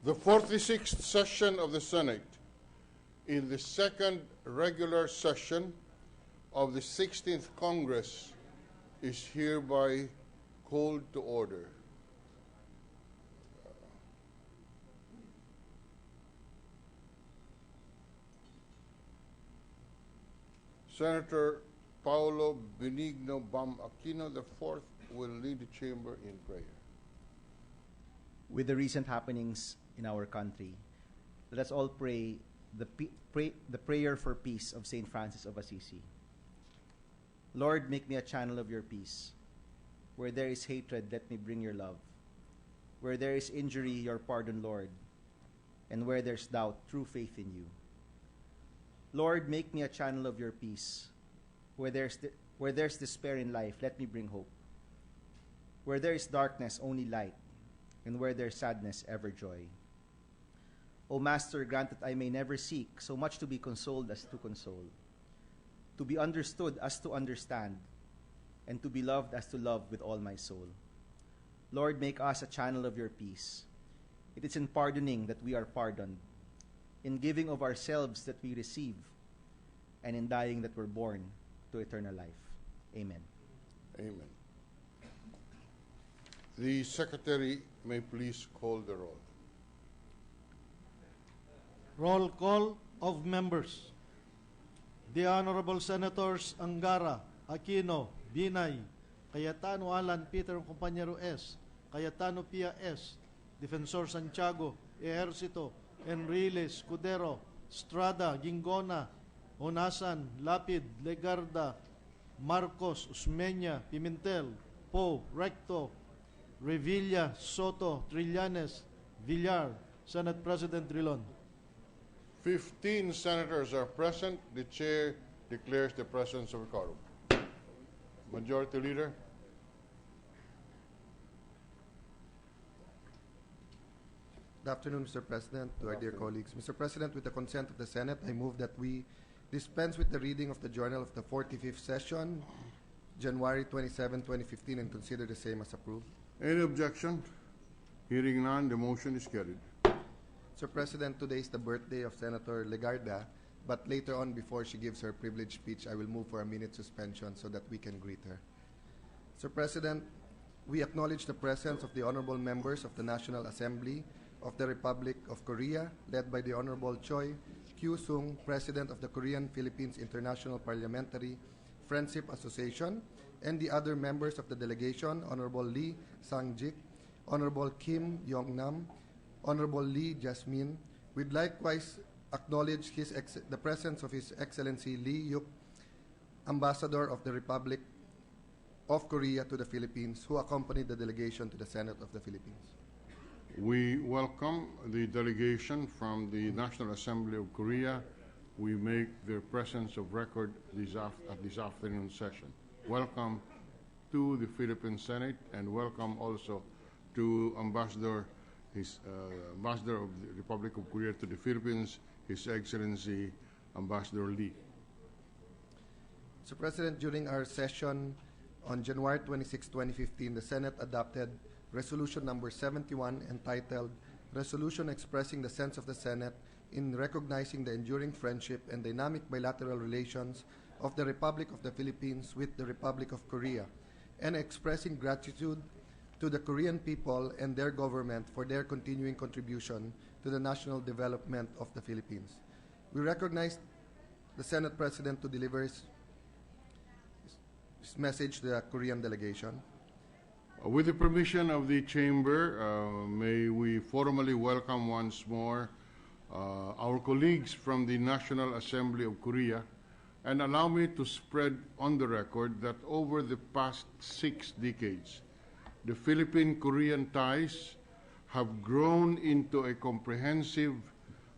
The 46th session of the Senate in the second regular session of the 16th Congress is hereby called to order. Senator Paulo Benigno Bam Aquino IV will lead the chamber in prayer. With the recent happenings in our country, let us all pray the prayer for peace of St. Francis of Assisi. Lord, make me a channel of your peace. Where there is hatred, let me bring your love. Where there is injury, your pardon, Lord. And where there's doubt, true faith in you. Lord, make me a channel of your peace. Where there's despair in life, let me bring hope. Where there is darkness, only light. And where there's sadness, ever joy. O Master, grant that I may never seek so much to be consoled as to console, to be understood as to understand, and to be loved as to love with all my soul. Lord, make us a channel of your peace. It is in pardoning that we are pardoned, in giving of ourselves that we receive, and in dying that we're born to eternal life. Amen. Amen. The Secretary may please call the roll. Roll call of members. The Honorable Senators Angara, Aquino, Binay, Cayetano Alan, Peter Compañero S., Cayetano Pia S., Defensor Santiago, Ejercito, Enriles, Escudero, Estrada, Gingona, Onasan, Lapid, Legarda, Marcos, Usmeña, Pimentel, Poe, Recto, Revilla, Soto, Trillanes, Villar, Senate President Drilon. 15 senators are present. The chair declares the presence of a quorum. Majority Leader. Good afternoon, Mr. President, to our dear colleagues. Mr. President, with the consent of the Senate, I move that we dispense with the reading of the journal of the 45th session, January 27, 2015, and consider the same as approved. Any objection? Hearing none, the motion is carried. Mr. President, today is the birthday of Senator Legarda, but later on, before she gives her privileged speech, I will move for a minute suspension so that we can greet her. Mr. President, we acknowledge the presence of the honorable members of the National Assembly of the Republic of Korea, led by the Honorable Choi Kyu-sung, President of the Korean-Philippines International Parliamentary Friendship Association, and the other members of the delegation, Honorable Lee Sang-jik, Honorable Kim Yong-nam, Honorable Lee Jasmine. We'd likewise acknowledge the presence of His Excellency Lee Yuk, Ambassador of the Republic of Korea to the Philippines, who accompanied the delegation to the Senate of the Philippines. We welcome the delegation from the National Assembly of Korea. We make their presence of record at this afternoon session. Welcome to the Philippine Senate, and welcome also to Ambassador of the Republic of Korea to the Philippines, His Excellency Ambassador Lee. Mr. President, during our session on January 26, 2015, the Senate adopted Resolution number 71 entitled Resolution Expressing the Sense of the Senate in Recognizing the Enduring Friendship and Dynamic Bilateral Relations of the Republic of the Philippines with the Republic of Korea, and expressing gratitude to the Korean people and their government for their continuing contribution to the national development of the Philippines. We recognize the Senate President to deliver his message to the Korean delegation. With the permission of the Chamber, may we formally welcome once more our colleagues from the National Assembly of Korea, and allow me to spread on the record that over the past 6 decades, the Philippine-Korean ties have grown into a comprehensive,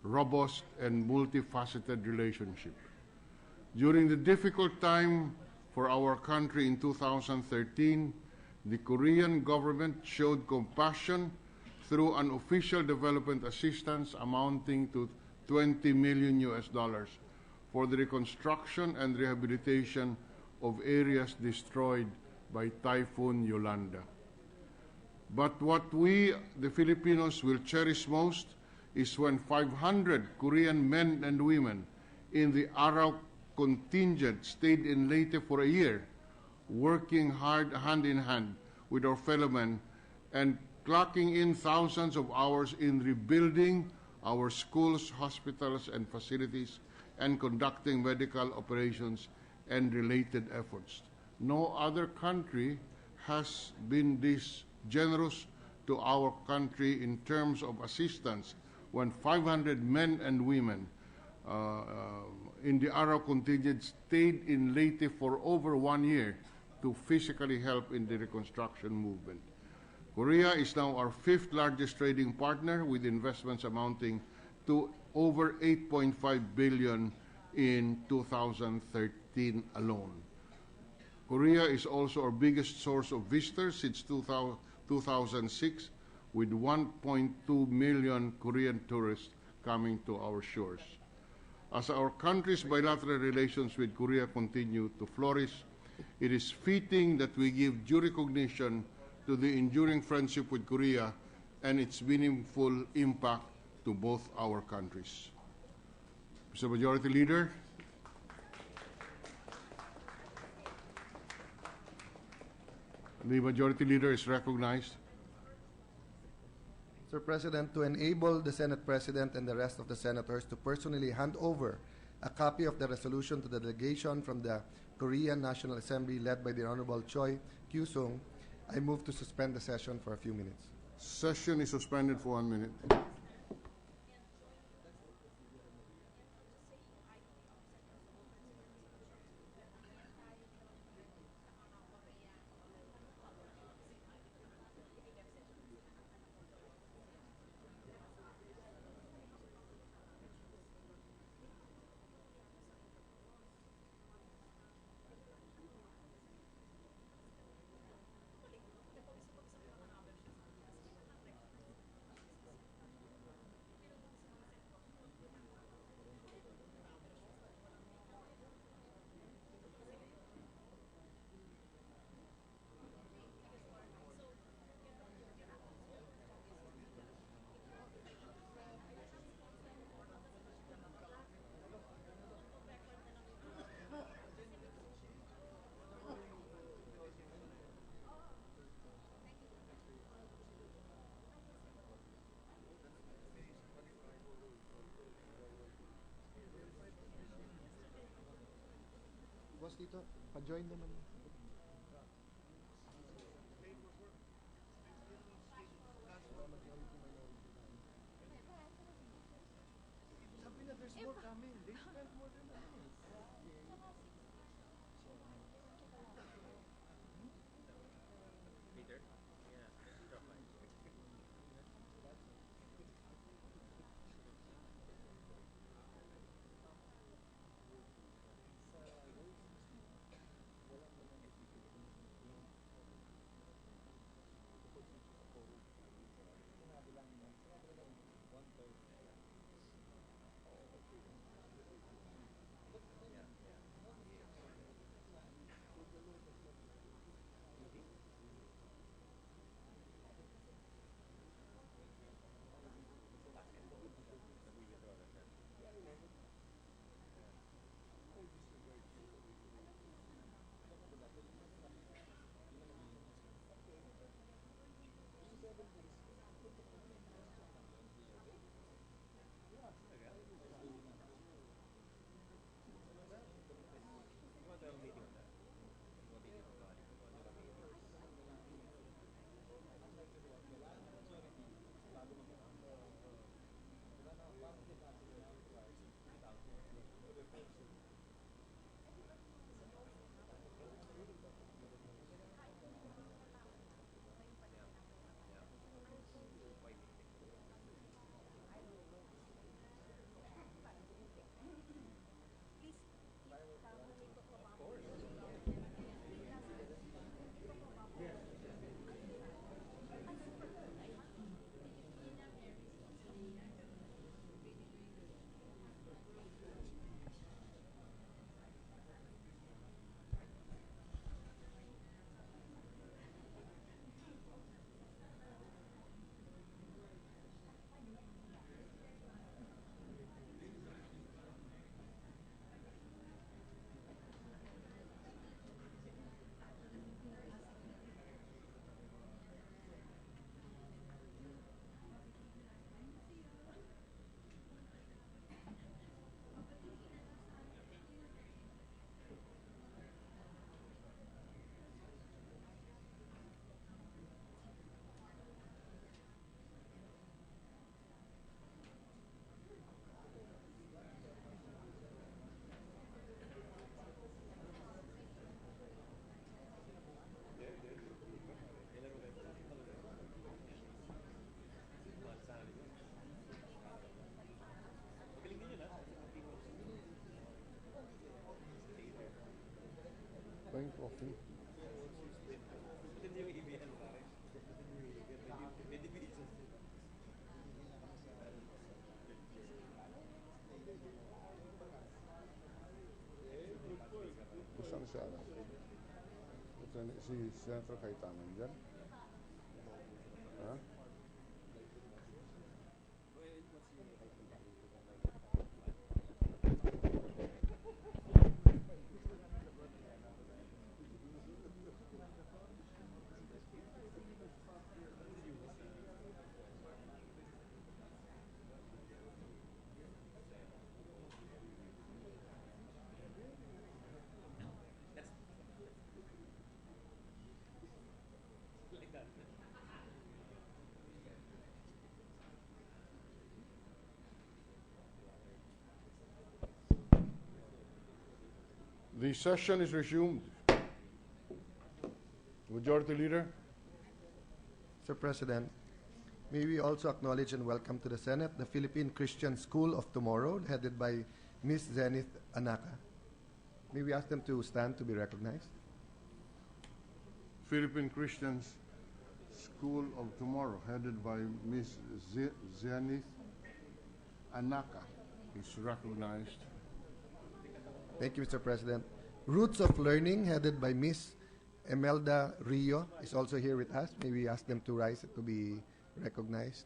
robust, and multifaceted relationship. During the difficult time for our country in 2013, the Korean government showed compassion through an official development assistance amounting to $20 million for the reconstruction and rehabilitation of areas destroyed by Typhoon Yolanda. But what we, the Filipinos, will cherish most is when 500 Korean men and women in the Araw contingent stayed in Leyte for a year, working hard hand in hand with our fellow men and clocking in thousands of hours in rebuilding our schools, hospitals, and facilities, and conducting medical operations and related efforts. No other country has been this generous to our country in terms of assistance when 500 men and women in the Araw contingent stayed in Leyte for over 1 year to physically help in the reconstruction movement. Korea is now our 5th largest trading partner, with investments amounting to over 8.5 billion in 2013 alone. Korea is also our biggest source of visitors since 2006, with 1.2 million Korean tourists coming to our shores. As our country's bilateral relations with Korea continue to flourish, it is fitting that we give due recognition to the enduring friendship with Korea and its meaningful impact to both our countries. Mr. Majority Leader. The Majority Leader is recognized. Sir President, to enable the Senate President and the rest of the senators to personally hand over a copy of the resolution to the delegation from the Korean National Assembly led by the Honorable Choi Kyu-sung, I move to suspend the session for a few minutes. Session is suspended for 1 minute. Boss dito, pa-join naman. Sabi na there's more coming. They spent more than that. Thank coffee. Saan siya? Si Senator Cayetano dyan? Ha? The session is resumed. Majority Leader. Sir President, may we also acknowledge and welcome to the Senate the Philippine Christian School of Tomorrow, headed by Ms. Zenith Anaka. May we ask them to stand to be recognized? Philippine Christians School of Tomorrow, headed by Ms. Zenith Anaka, is recognized. Thank you, Mr. President. Roots of Learning, headed by Ms. Imelda Rio, is also here with us. May we ask them to rise to be recognized?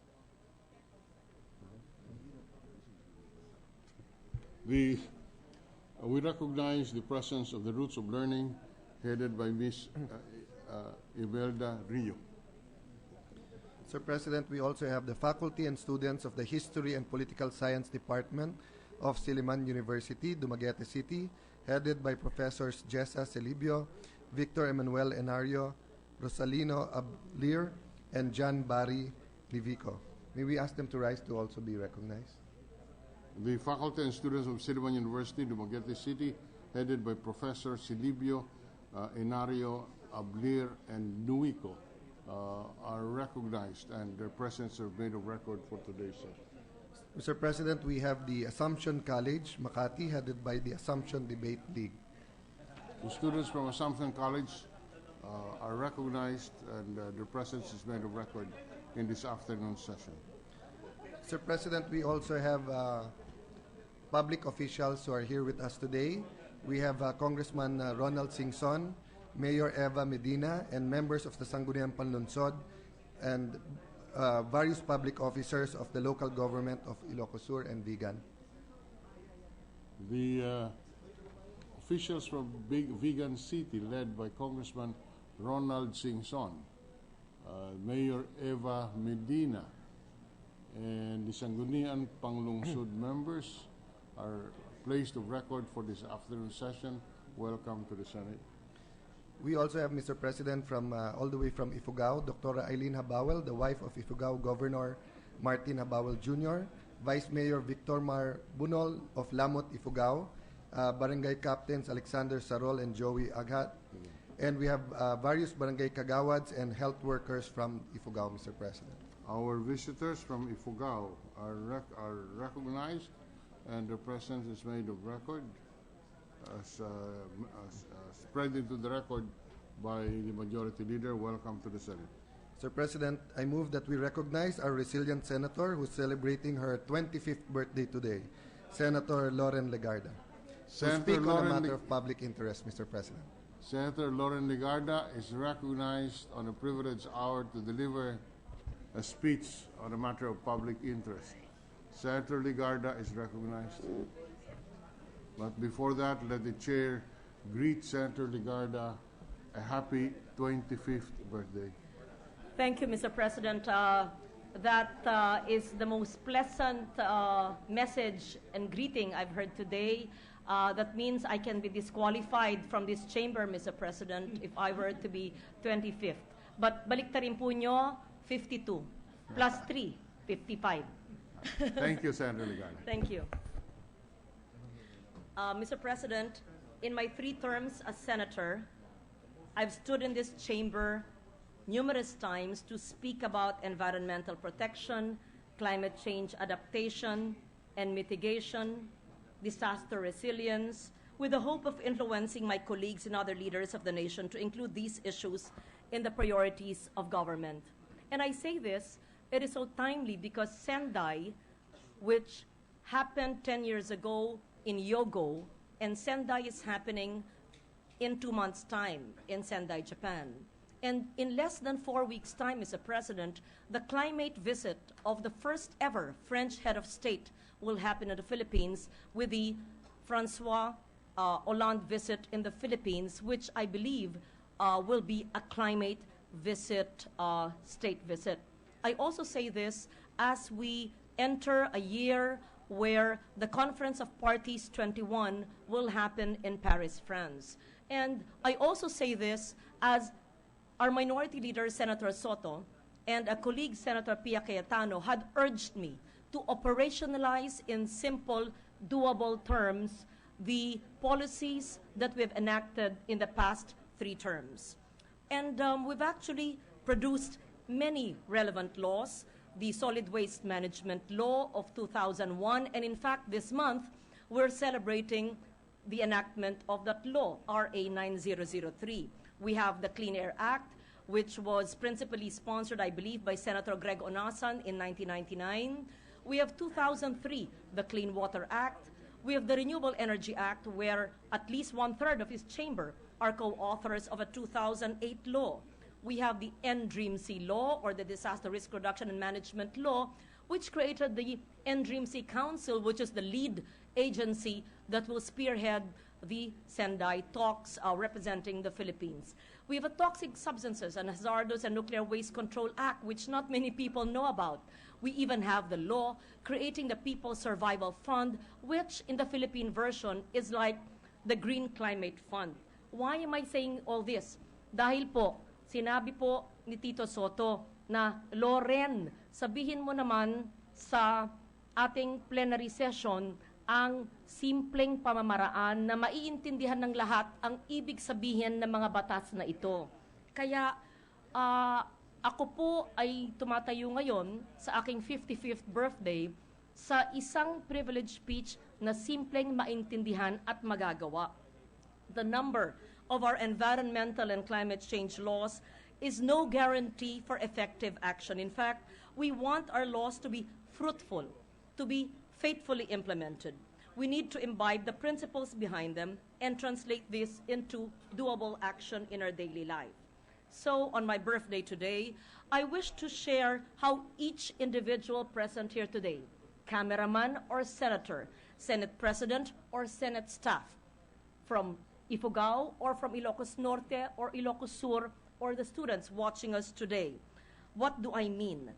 We recognize the presence of the Roots of Learning, headed by Ms. Imelda Rio. Sir President, we also have the faculty and students of the History and Political Science Department of Silliman University, Dumaguete City, headed by Professors Jessa Celibio, Victor Emmanuel Enario, Rosalino Ablir, and John Barry Livico. May we ask them to rise to also be recognized? The faculty and students of Silliman University, Dumaguete City, headed by Professor Celibio, Enario, Ablir, and Nuico, are recognized, and their presence are made of record for today's session. Mr. President, we have the Assumption College, Makati, headed by the Assumption Debate League. The students from Assumption College are recognized, and their presence is made of record in this afternoon session. Mr. President, we also have public officials who are here with us today. We have Congressman Ronald Singson, Mayor Eva Medina, and members of the Sangguniang Panlunsod, and various public officers of the local government of Ilocos Sur and Vigan. The officials from Vigan City, led by Congressman Ronald Singson, Mayor Eva Medina, and the Sangguniang Panlungsod members are placed of record for this afternoon session. Welcome to the Senate. We also have, Mr. President, from all the way from Ifugao, Dr. Eileen Habawel, the wife of Ifugao Governor Martin Habawel Jr., Vice Mayor Victor Mar Bunol of Lamot, Ifugao, Barangay Captains Alexander Sarol and Joey Aghat, and we have various Barangay Kagawads and health workers from Ifugao, Mr. President. Our visitors from Ifugao are recognized, and their presence is made of record, as spread into the record by the Majority Leader. Welcome to the Senate. Sir President, I move that we recognize our resilient senator who's celebrating her 25th birthday today, Senator Lauren Legarda. To speak on a matter of public interest, Mr. President. Senator Lauren Legarda is recognized on a privileged hour to deliver a speech on a matter of public interest. Senator Legarda is recognized. But before that, let the chair greet Senator Legarda a happy 25th birthday. Thank you, Mr. President. That is the most pleasant message and greeting I've heard today. That means I can be disqualified from this chamber, Mr. President, if I were to be 25th. But baliktarin po nyo, 52. Plus 3, 55. Thank you, Senator Legarda. Thank you. Mr. President, in my 3 terms as senator, I've stood in this chamber numerous times to speak about environmental protection, climate change adaptation and mitigation, disaster resilience, with the hope of influencing my colleagues and other leaders of the nation to include these issues in the priorities of government. And I say this, it is so timely because Sendai, which happened 10 years ago in Yogo, and Sendai is happening in 2 months' time in Sendai, Japan. And in less than 4 weeks' time, Mr. President, the climate visit of the first ever French head of state will happen in the Philippines with the Francois Hollande visit in the Philippines, which I believe will be a climate visit, state visit. I also say this as we enter a year where the Conference of Parties 21 will happen in Paris, France. And I also say this as our minority leader, Senator Soto, and a colleague, Senator Pia Cayetano, had urged me to operationalize in simple, doable terms the policies that we've enacted in the past 3 terms. And we've actually produced many relevant laws, the Solid Waste Management Law of 2001, and in fact, this month, we're celebrating the enactment of that law, RA 9003. We have the Clean Air Act, which was principally sponsored, I believe, by Senator Greg Onasan in 1999. We have 2003, the Clean Water Act. We have the Renewable Energy Act, where at least 1/3 of his chamber are co-authors of a 2008 law. We have the NDREAM-C law, or the Disaster Risk Reduction and Management Law, which created the NDREAM-C Council, which is the lead agency that will spearhead the Sendai talks representing the Philippines. We have a Toxic Substances and Hazardous and Nuclear Waste Control Act, which not many people know about. We even have the law creating the People's Survival Fund, which in the Philippine version is like the Green Climate Fund. Why am I saying all this? Dahil po, sinabi po ni Tito Soto na, Loren, sabihin mo naman sa ating plenary session ang simpleng pamamaraan na maiintindihan ng lahat ang ibig sabihin ng mga batas na ito. Kaya ako po ay tumatayo ngayon sa aking 55th birthday sa isang privilege speech na simpleng maintindihan at magagawa. The number of our environmental and climate change laws is no guarantee for effective action. In fact, we want our laws to be fruitful, to be faithfully implemented. We need to imbibe the principles behind them and translate this into doable action in our daily life. So, on my birthday today, I wish to share how each individual present here today, cameraman or senator, Senate President or Senate staff, from Ifugao or from Ilocos Norte or Ilocos Sur, or the students watching us today. What do I mean?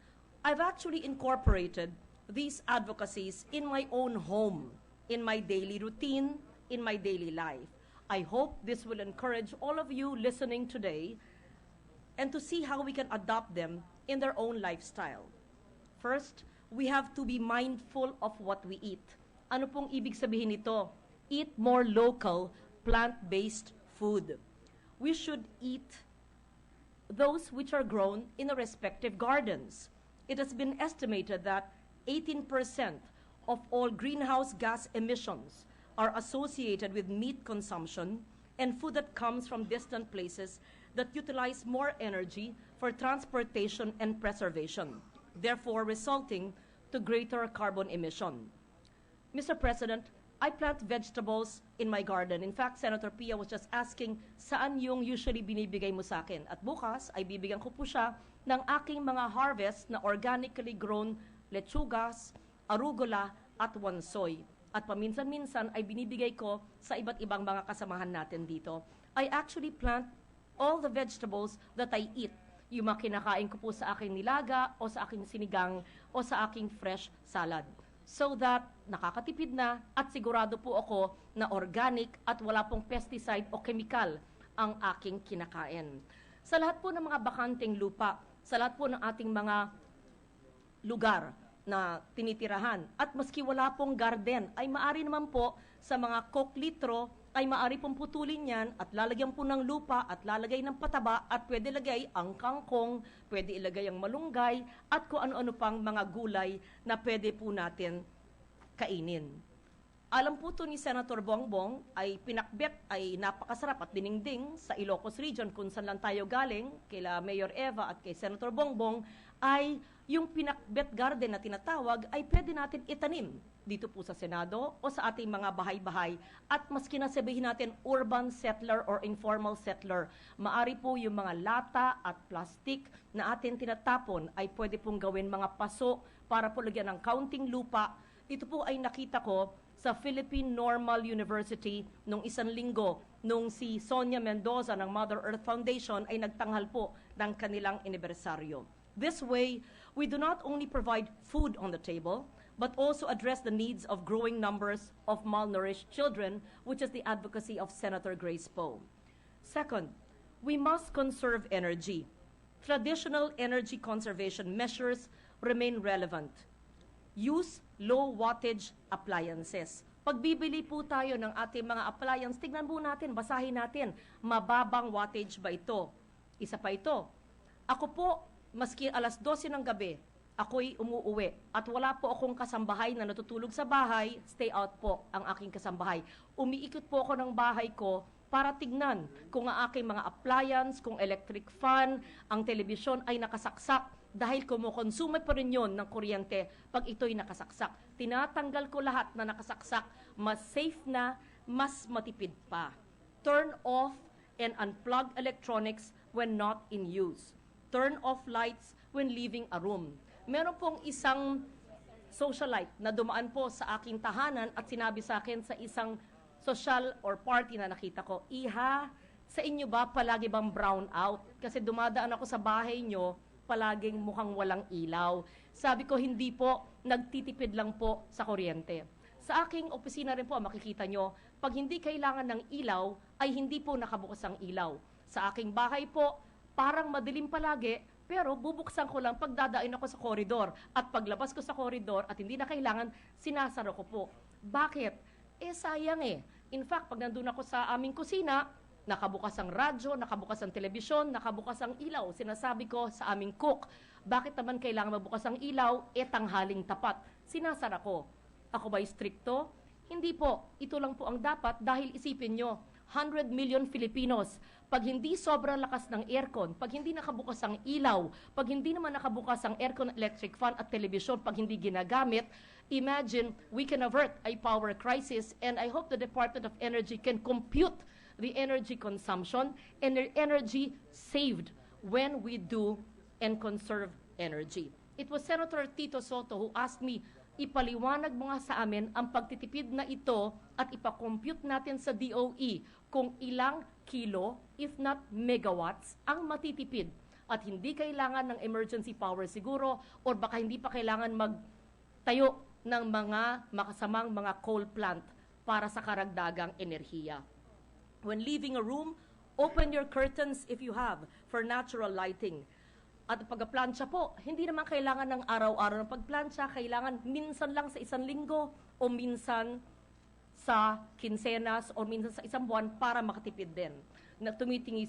I've actually incorporated these advocacies in my own home, in my daily routine, in my daily life. I hope this will encourage all of you listening today and to see how we can adopt them in their own lifestyle. First, we have to be mindful of what we eat. Ano pong ibig sabihin nito? Eat more local, plant-based food. We should eat those which are grown in the respective gardens. It has been estimated that 18% of all greenhouse gas emissions are associated with meat consumption and food that comes from distant places that utilize more energy for transportation and preservation, therefore resulting to greater carbon emission. Mr. President, I plant vegetables in my garden. In fact, Senator Pia was just asking, saan yung usually binibigay mo sa akin? At bukas ay bibigyan ko po siya ng aking mga harvest na organically grown lechugas, arugula, at wansoy. At paminsan-minsan ay binibigay ko sa iba't ibang mga kasamahan natin dito. I actually plant all the vegetables that I eat. Yung mga kinakain ko po sa aking nilaga o sa aking sinigang o sa aking fresh salad. So that nakakatipid na at sigurado po ako na organic at wala pong pesticide o chemical ang aking kinakain. Sa lahat po ng mga bakanteng lupa, sa lahat po ng ating mga lugar na tinitirahan, at maski wala pong garden, ay maari naman po sa mga koklitro ay maari pong putulin yan at lalagyan po ng lupa at lalagay ng pataba at pwede ilagay ang kangkong, pwede ilagay ang malunggay at kung ano-ano pang mga gulay na pwede po natin kainin. Alam po to ni Senator Bongbong ay pinakbet ay napakasarap at diningding sa Ilocos Region kung saan lang tayo galing, kila Mayor Eva at kay Senator Bongbong, ay yung pinakbet garden na tinatawag ay pwede natin itanim dito po sa Senado o sa ating mga bahay-bahay. At maski na sabihin natin urban settler or informal settler, maari po yung mga lata at plastic na atin tinatapon ay pwede pong gawin mga paso para po lagyan ng kaunting lupa. Ito po ay nakita ko sa Philippine Normal University nung isang linggo nung si Sonia Mendoza ng Mother Earth Foundation ay nagtanghal po ng kanilang anibersaryo. This way, we do not only provide food on the table, but also address the needs of growing numbers of malnourished children, which is the advocacy of Senator Grace Poe. Second, we must conserve energy. Traditional energy conservation measures remain relevant. Use low wattage appliances. Pag bibili po tayo ng ating mga appliance, tignan po natin, basahin natin, mababang wattage ba ito? Isa pa ito. Ako po, maski alas 12 ng gabi, ako'y umuuwi at wala po akong kasambahay na natutulog sa bahay, stay out po ang aking kasambahay. Umiikot po ako ng bahay ko para tignan kung ang aking mga appliance, kung electric fan, ang telebisyon ay nakasaksak dahil kumukonsume pa rin yun ng kuryente pag ito'y nakasaksak. Tinatanggal ko lahat na nakasaksak, mas safe na, mas matipid pa. Turn off and unplug electronics when not in use. Turn off lights when leaving a room. Meron pong isang socialite na dumaan po sa aking tahanan at sinabi sa akin sa isang social or party na nakita ko, Iha, sa inyo ba palagi bang brown out? Kasi dumadaan ako sa bahay nyo, palaging mukhang walang ilaw. Sabi ko, hindi po, nagtitipid lang po sa kuryente. Sa aking opisina rin po, makikita nyo, pag hindi kailangan ng ilaw, ay hindi po nakabukas ang ilaw. Sa aking bahay po, parang madilim palagi, pero bubuksan ko lang pag dadain ako sa koridor. At paglabas ko sa koridor at hindi na kailangan, sinasara ko po. Bakit? Sayang eh. In fact, pag nandun ako sa aming kusina, nakabukas ang radyo, nakabukas ang telebisyon, nakabukas ang ilaw. Sinasabi ko sa aming cook, bakit naman kailangan mabukas ang ilaw? Tanghaling tapat. Sinasara ko. Ako ba'y strikto? Hindi po. Ito lang po ang dapat dahil isipin nyo, 100 million Filipinos, pag hindi sobrang lakas ng aircon, pag hindi nakabukas ang ilaw, pag hindi naman nakabukas ang aircon, electric fan at telebisyon, pag hindi ginagamit, imagine we can avert a power crisis, and I hope the Department of Energy can compute the energy consumption and the energy saved when we do and conserve energy. It was Senator Tito Soto who asked me, ipaliwanag mo nga sa amin ang pagtitipid na ito at ipakompute natin sa DOE kung ilang kilo, if not megawatts, ang matitipid. At hindi kailangan ng emergency power siguro or baka hindi pa kailangan magtayo ng mga makasamang mga coal plant para sa karagdagang enerhiya. When leaving a room, open your curtains if you have for natural lighting. At pagplansya po, hindi naman kailangan ng araw-araw ng pagplansya, kailangan minsan lang sa isang linggo o minsan sa kinsenas o minsan sa isang buwan para makatipid din. Nangingiti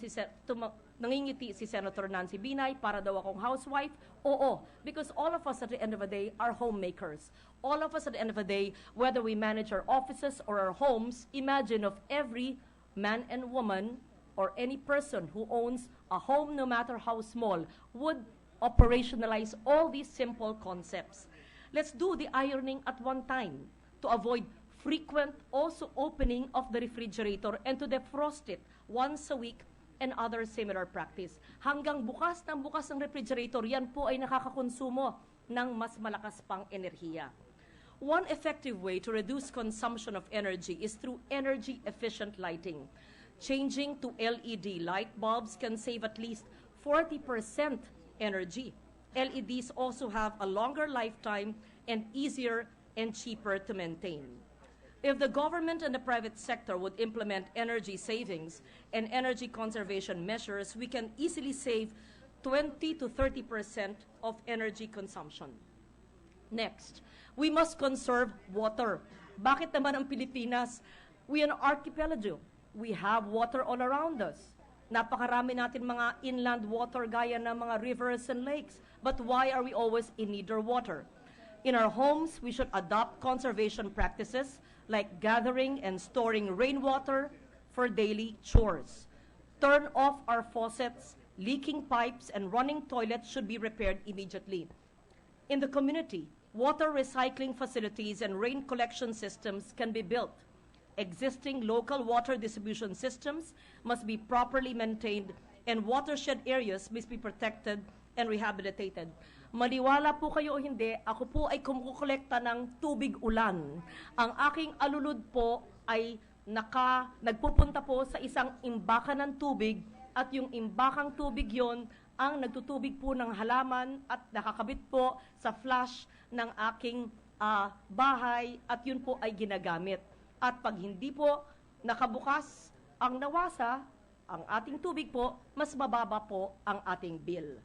si Senator Nancy Binay para daw akong housewife. Oo, because all of us at the end of the day are homemakers. All of us at the end of the day, whether we manage our offices or our homes, imagine of every man and woman or any person who owns a home, no matter how small, would operationalize all these simple concepts. Let's do the ironing at one time to avoid frequent also opening of the refrigerator and to defrost it once a week and other similar practice. Hanggang bukas ng refrigerator, yan po ay nakakakonsumo ng mas malakas pang enerhiya. One effective way to reduce consumption of energy is through energy-efficient lighting. Changing to LED light bulbs can save at least 40% energy. LEDs also have a longer lifetime and easier and cheaper to maintain. If the government and the private sector would implement energy savings and energy conservation measures, we can easily save 20 to 30% of energy consumption. Next, we must conserve water. Bakit naman ang Pilipinas? We are an archipelago. We have water all around us. Napakarami natin mga inland water gaya ng mga rivers and lakes. But why are we always in need of water? In our homes, we should adopt conservation practices like gathering and storing rainwater for daily chores. Turn off our faucets, leaking pipes, and running toilets should be repaired immediately. In the community, water recycling facilities and rain collection systems can be built. Existing local water distribution systems must be properly maintained and watershed areas must be protected and rehabilitated. Maniwala po kayo o hindi, ako po ay kumukolekta ng tubig ulan. Ang aking alulod po ay nagpupunta po sa isang imbakan ng tubig at yung imbakang tubig yon ang nagtutubig po ng halaman at nakakabit po sa flash ng aking bahay at yun po ay ginagamit. At pag hindi po nakabukas ang nawasa, ang ating tubig po, mas mababa po ang ating bill.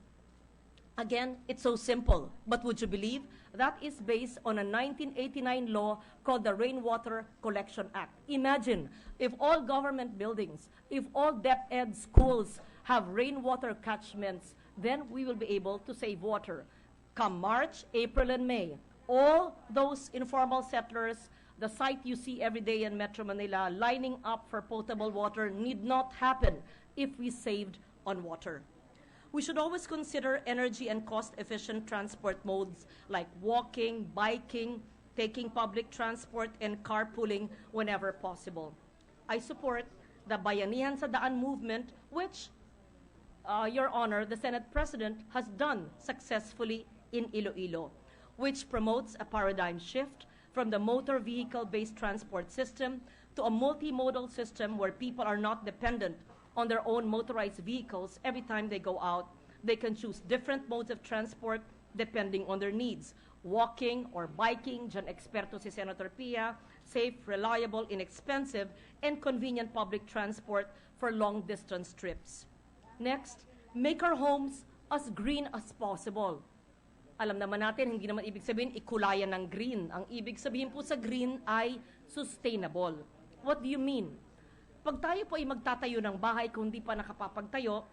Again, it's so simple, but would you believe that is based on a 1989 law called the Rainwater Collection Act. Imagine if all government buildings, if all DepEd schools have rainwater catchments, then we will be able to save water. Come March, April, and May, all those informal settlers, the sight you see every day in Metro Manila, lining up for potable water need not happen if we saved on water. We should always consider energy and cost-efficient transport modes like walking, biking, taking public transport, and carpooling whenever possible. I support the Bayanihan sa Daan movement, which, Your Honor, the Senate President has done successfully in Iloilo, which promotes a paradigm shift from the motor vehicle-based transport system to a multimodal system where people are not dependent on their own motorized vehicles every time they go out. They can choose different modes of transport depending on their needs. Walking or biking, dyan eksperto si Senator Pia, safe, reliable, inexpensive, and convenient public transport for long-distance trips. Next, make our homes as green as possible. Alam naman natin, hindi naman ibig sabihin ikulayan ng green. Ang ibig sabihin po sa green ay sustainable. What do you mean? Pag tayo po ay magtatayo ng bahay kung hindi pa nakapapagtayo,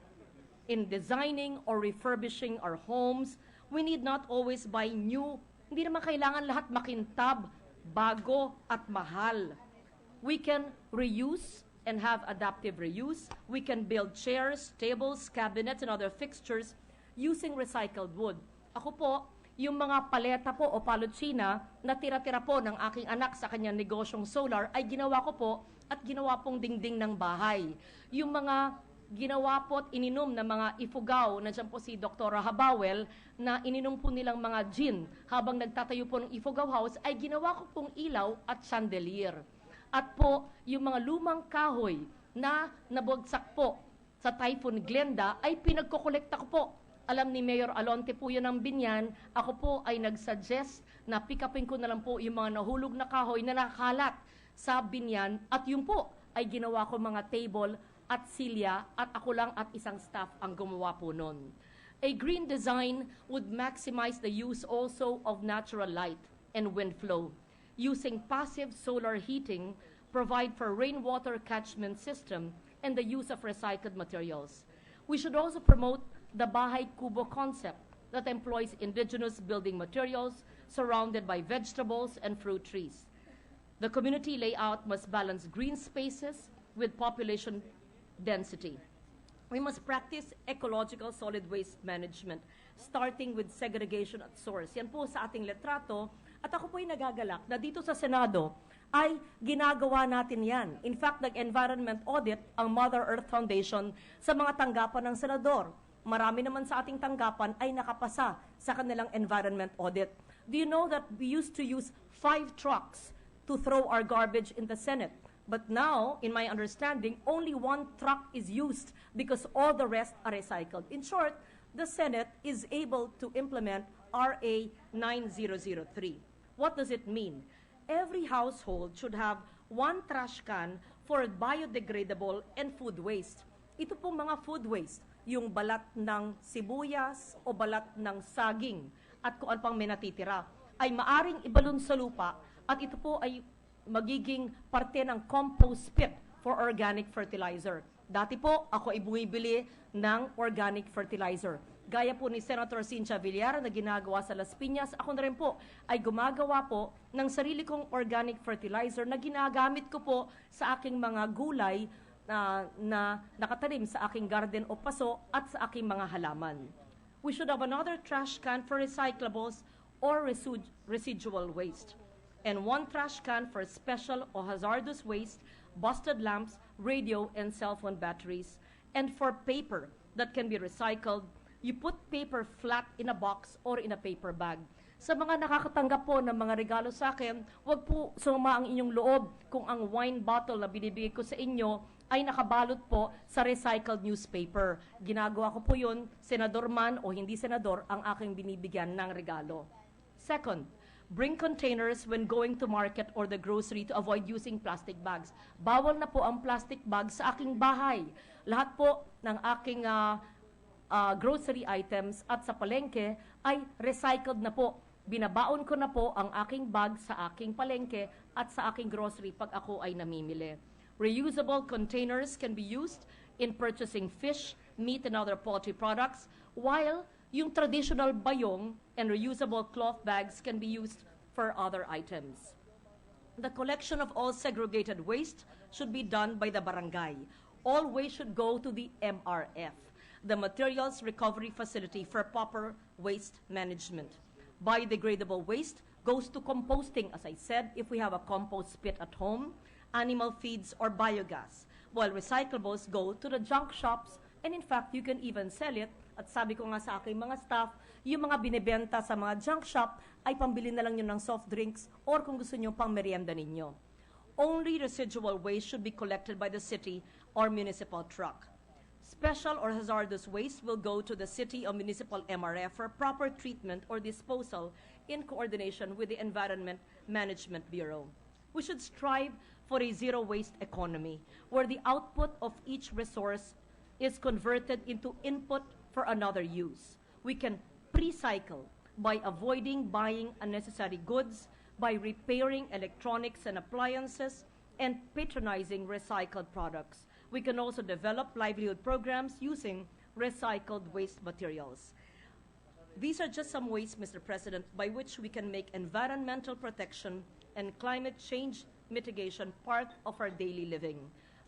in designing or refurbishing our homes, we need not always buy new. Hindi naman kailangan lahat makintab, bago at mahal. We can reuse and have adaptive reuse. We can build chairs, tables, cabinets, and other fixtures using recycled wood. Ako po, yung mga paleta po o palutsina na tira-tira po ng aking anak sa kanyang negosyong solar ay ginawa ko po at ginawa pong dingding ng bahay. Yung mga ginawa po at ininom na mga ifugaw, nandiyan po si Dr. Habawel, na ininom po nilang mga gin habang nagtatayo po ng ifugaw house, ay ginawa ko pong ilaw at chandelier. At po, yung mga lumang kahoy na nabagsak po sa Typhoon Glenda, ay pinagkokolekta ko po. Alam ni Mayor Alonte po yun ang Binyan, ako po ay nagsuggest na pick upin ko na lang po yung mga nahulog na kahoy na nakalat sa Binyan, at yun po ay ginawa ko mga table at silya, at ako lang at isang staff ang gumawa po nun. A green design would maximize the use also of natural light and wind flow. Using passive solar heating, provide for rainwater catchment system, and the use of recycled materials. We should also promote the Bahay Kubo concept that employs indigenous building materials surrounded by vegetables and fruit trees. The community layout must balance green spaces with population density. We must practice ecological solid waste management, starting with segregation at source. Yan po sa ating letrato, at ako po ay nagagalak na dito sa Senado ay ginagawa natin yan. In fact, nag-environment audit ang Mother Earth Foundation sa mga tanggapan ng senador. Marami naman sa ating tanggapan ay nakapasa sa kanilang environment audit. Do you know that we used to use 5 trucks to throw our garbage in the Senate? But now, in my understanding, only 1 truck is used because all the rest are recycled. In short, the Senate is able to implement RA 9003. What does it mean? Every household should have 1 trash can for biodegradable and food waste. Ito pong mga food waste, yung balat ng sibuyas o balat ng saging at kung ano pang may natitira, ay maaring ibalon sa lupa, at ito po ay magiging parte ng compost pit for organic fertilizer. Dati po, ako ay bumibili ng organic fertilizer. Gaya po ni Senator Cynthia Villar na ginagawa sa Las Piñas, ako na rin po ay gumagawa po ng sarili kong organic fertilizer na ginagamit ko po sa aking mga gulay na nakatanim sa aking garden o paso at sa aking mga halaman. We should have another trash can for recyclables or residual waste, and one trash can for special or hazardous waste, busted lamps, radio, and cell phone batteries, and for paper that can be recycled. You put paper flat in a box or in a paper bag. Sa mga nakakatanggap po ng mga regalo sa akin, huwag po sumama ang inyong loob kung ang wine bottle na binibigay ko sa inyo ay nakabalot po sa recycled newspaper. Ginagawa ko po yun, senador man o hindi senador, ang aking binibigyan ng regalo. Second, bring containers when going to market or the grocery to avoid using plastic bags. Bawal na po ang plastic bags sa aking bahay. Lahat po ng aking grocery items at sa palengke ay recycled na po. Binabaon ko na po ang aking bag sa aking palengke at sa aking grocery pag ako ay namimili. Reusable containers can be used in purchasing fish, meat, and other poultry products, while yung traditional bayong and reusable cloth bags can be used for other items. The collection of all segregated waste should be done by the barangay. All waste should go to the MRF, the Materials Recovery Facility for proper waste management. Biodegradable waste goes to composting, as I said, if we have a compost pit at home, animal feeds, or biogas, while recyclables go to the junk shops, and in fact, you can even sell it. At sabi ko nga sa aking mga staff, yung mga binibenta sa mga junk shop ay pambili na lang yun ng soft drinks or kung gusto nyo pang merienda ninyo. Only residual waste should be collected by the city or municipal truck. Special or hazardous waste will go to the city or municipal MRF for proper treatment or disposal in coordination with the Environment Management Bureau. We should strive for a zero-waste economy where the output of each resource is converted into input for another use. We can pre-cycle by avoiding buying unnecessary goods, by repairing electronics and appliances, and patronizing recycled products. We can also develop livelihood programs using recycled waste materials. These are just some ways, Mr. President, by which we can make environmental protection and climate change mitigation part of our daily living.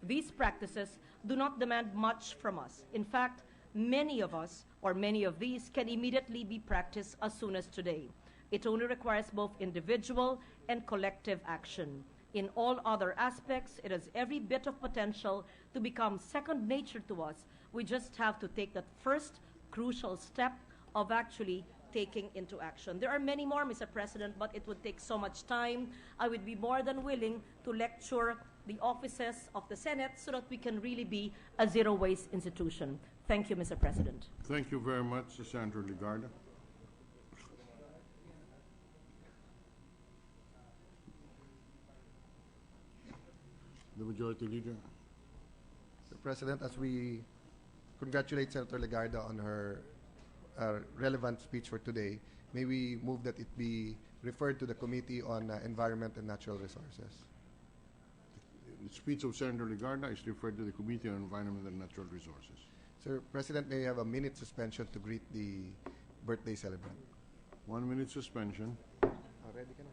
These practices do not demand much from us. In fact, many of us, or many of these, can immediately be practiced as soon as today. It only requires both individual and collective action. In all other aspects, it has every bit of potential to become second nature to us. We just have to take that first crucial step of actually taking into action. There are many more, Mr. President, but it would take so much time. I would be more than willing to lecture the offices of the Senate so that we can really be a zero-waste institution. Thank you, Mr. President. Thank you very much, Senator Legarda. The Majority Leader. Mr. President, as we congratulate Senator Legarda on her relevant speech for today, may we move that it be referred to the Committee on Environment and Natural Resources. The speech of Senator Legarda is referred to the Committee on Environment and Natural Resources. Sir President, may I have a minute suspension to greet the birthday celebrant? 1 minute suspension. Ready ka na?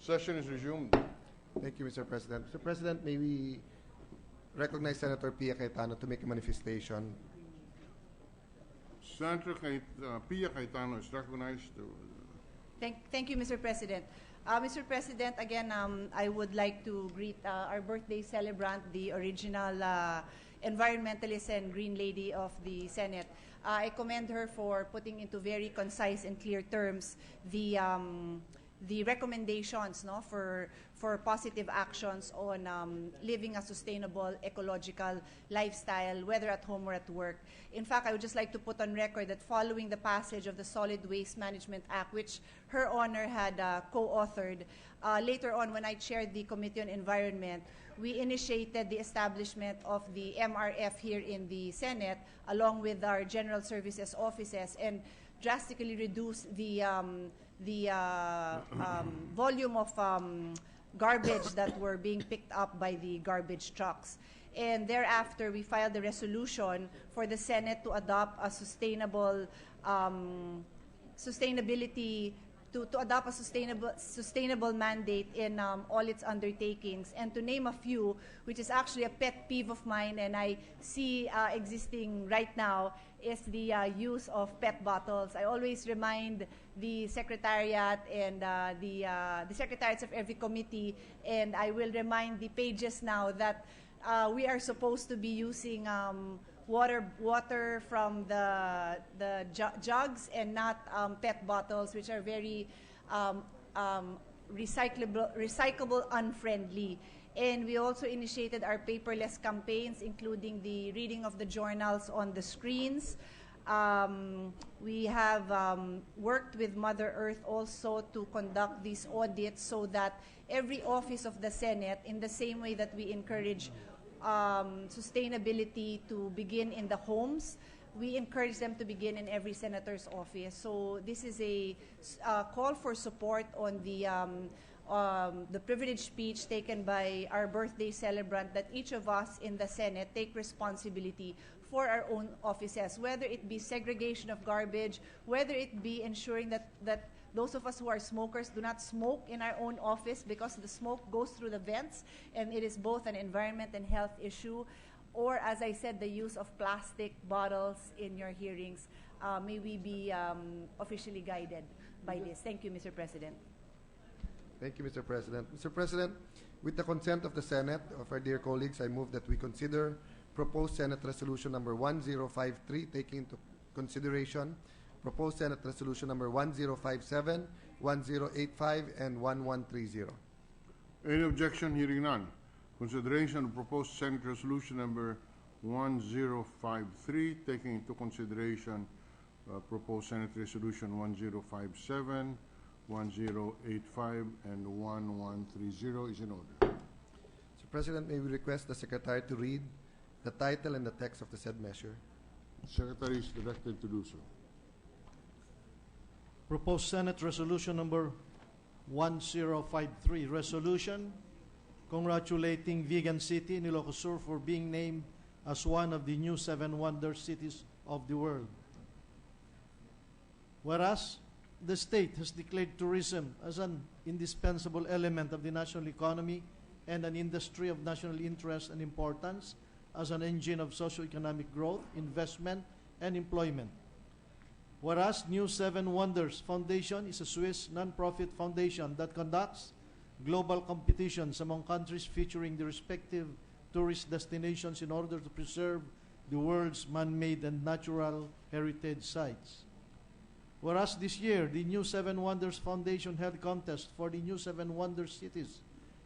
Session is resumed. Thank you, Mr. President. Mr. President, may we recognize Senator Pia Cayetano to make a manifestation. Senator Pia Cayetano is recognized to... Thank you, Mr. President. Mr. President, again, I would like to greet our birthday celebrant, the original environmentalist and Green Lady of the Senate. I commend her for putting into very concise and clear terms the recommendations, no, for positive actions on living a sustainable ecological lifestyle, whether at home or at work. In fact, I would just like to put on record that following the passage of the Solid Waste Management Act, which Her Honor had co-authored, later on when I chaired the Committee on Environment, we initiated the establishment of the MRF here in the Senate, along with our General Services offices, and drastically reduced the volume of garbage that were being picked up by the garbage trucks. And thereafter, we filed a resolution for the Senate to adopt a sustainable mandate in all its undertakings. And to name a few, which is actually a pet peeve of mine and I see existing right now, is the use of PET bottles. I always remind the Secretariat and the Secretariats of every committee, and I will remind the pages now that we are supposed to be using water from the jugs and not PET bottles, which are very recyclable unfriendly. And we also initiated our paperless campaigns, including the reading of the journals on the screens. We have worked with Mother Earth also to conduct these audits so that every office of the Senate, in the same way that we encourage sustainability to begin in the homes, we encourage them to begin in every senator's office. So this is a call for support on the privileged speech taken by our birthday celebrant, that each of us in the Senate take responsibility for our own offices, whether it be segregation of garbage, whether it be ensuring that those of us who are smokers do not smoke in our own office because the smoke goes through the vents and it is both an environment and health issue, or, as I said, the use of plastic bottles in your hearings. May we be officially guided by this. Thank you, Mr. President. Thank you, Mr. President. Mr. President, with the consent of the Senate, of our dear colleagues, I move that we consider proposed Senate Resolution number 1053, taking into consideration proposed Senate Resolution number 1057, 1085, and 1130. Any objection? Hearing none. Consideration of proposed Senate Resolution number 1053, taking into consideration proposed Senate Resolution 1057, 1085, and 1130 is in order. Mr. President, may we request the Secretary to read the title and the text of the said measure. The Secretary is directed to do so. Proposed Senate Resolution number 1053, resolution congratulating Vigan City in Ilocos Sur for being named as one of the new 7 wonder cities of the world. Whereas the state has declared tourism as an indispensable element of the national economy and an industry of national interest and importance as an engine of socio-economic growth, investment, and employment. Whereas New 7 Wonders Foundation is a Swiss non-profit foundation that conducts global competitions among countries featuring the respective tourist destinations in order to preserve the world's man-made and natural heritage sites. Whereas this year, the New 7 Wonders Foundation held contest for the New 7 Wonders cities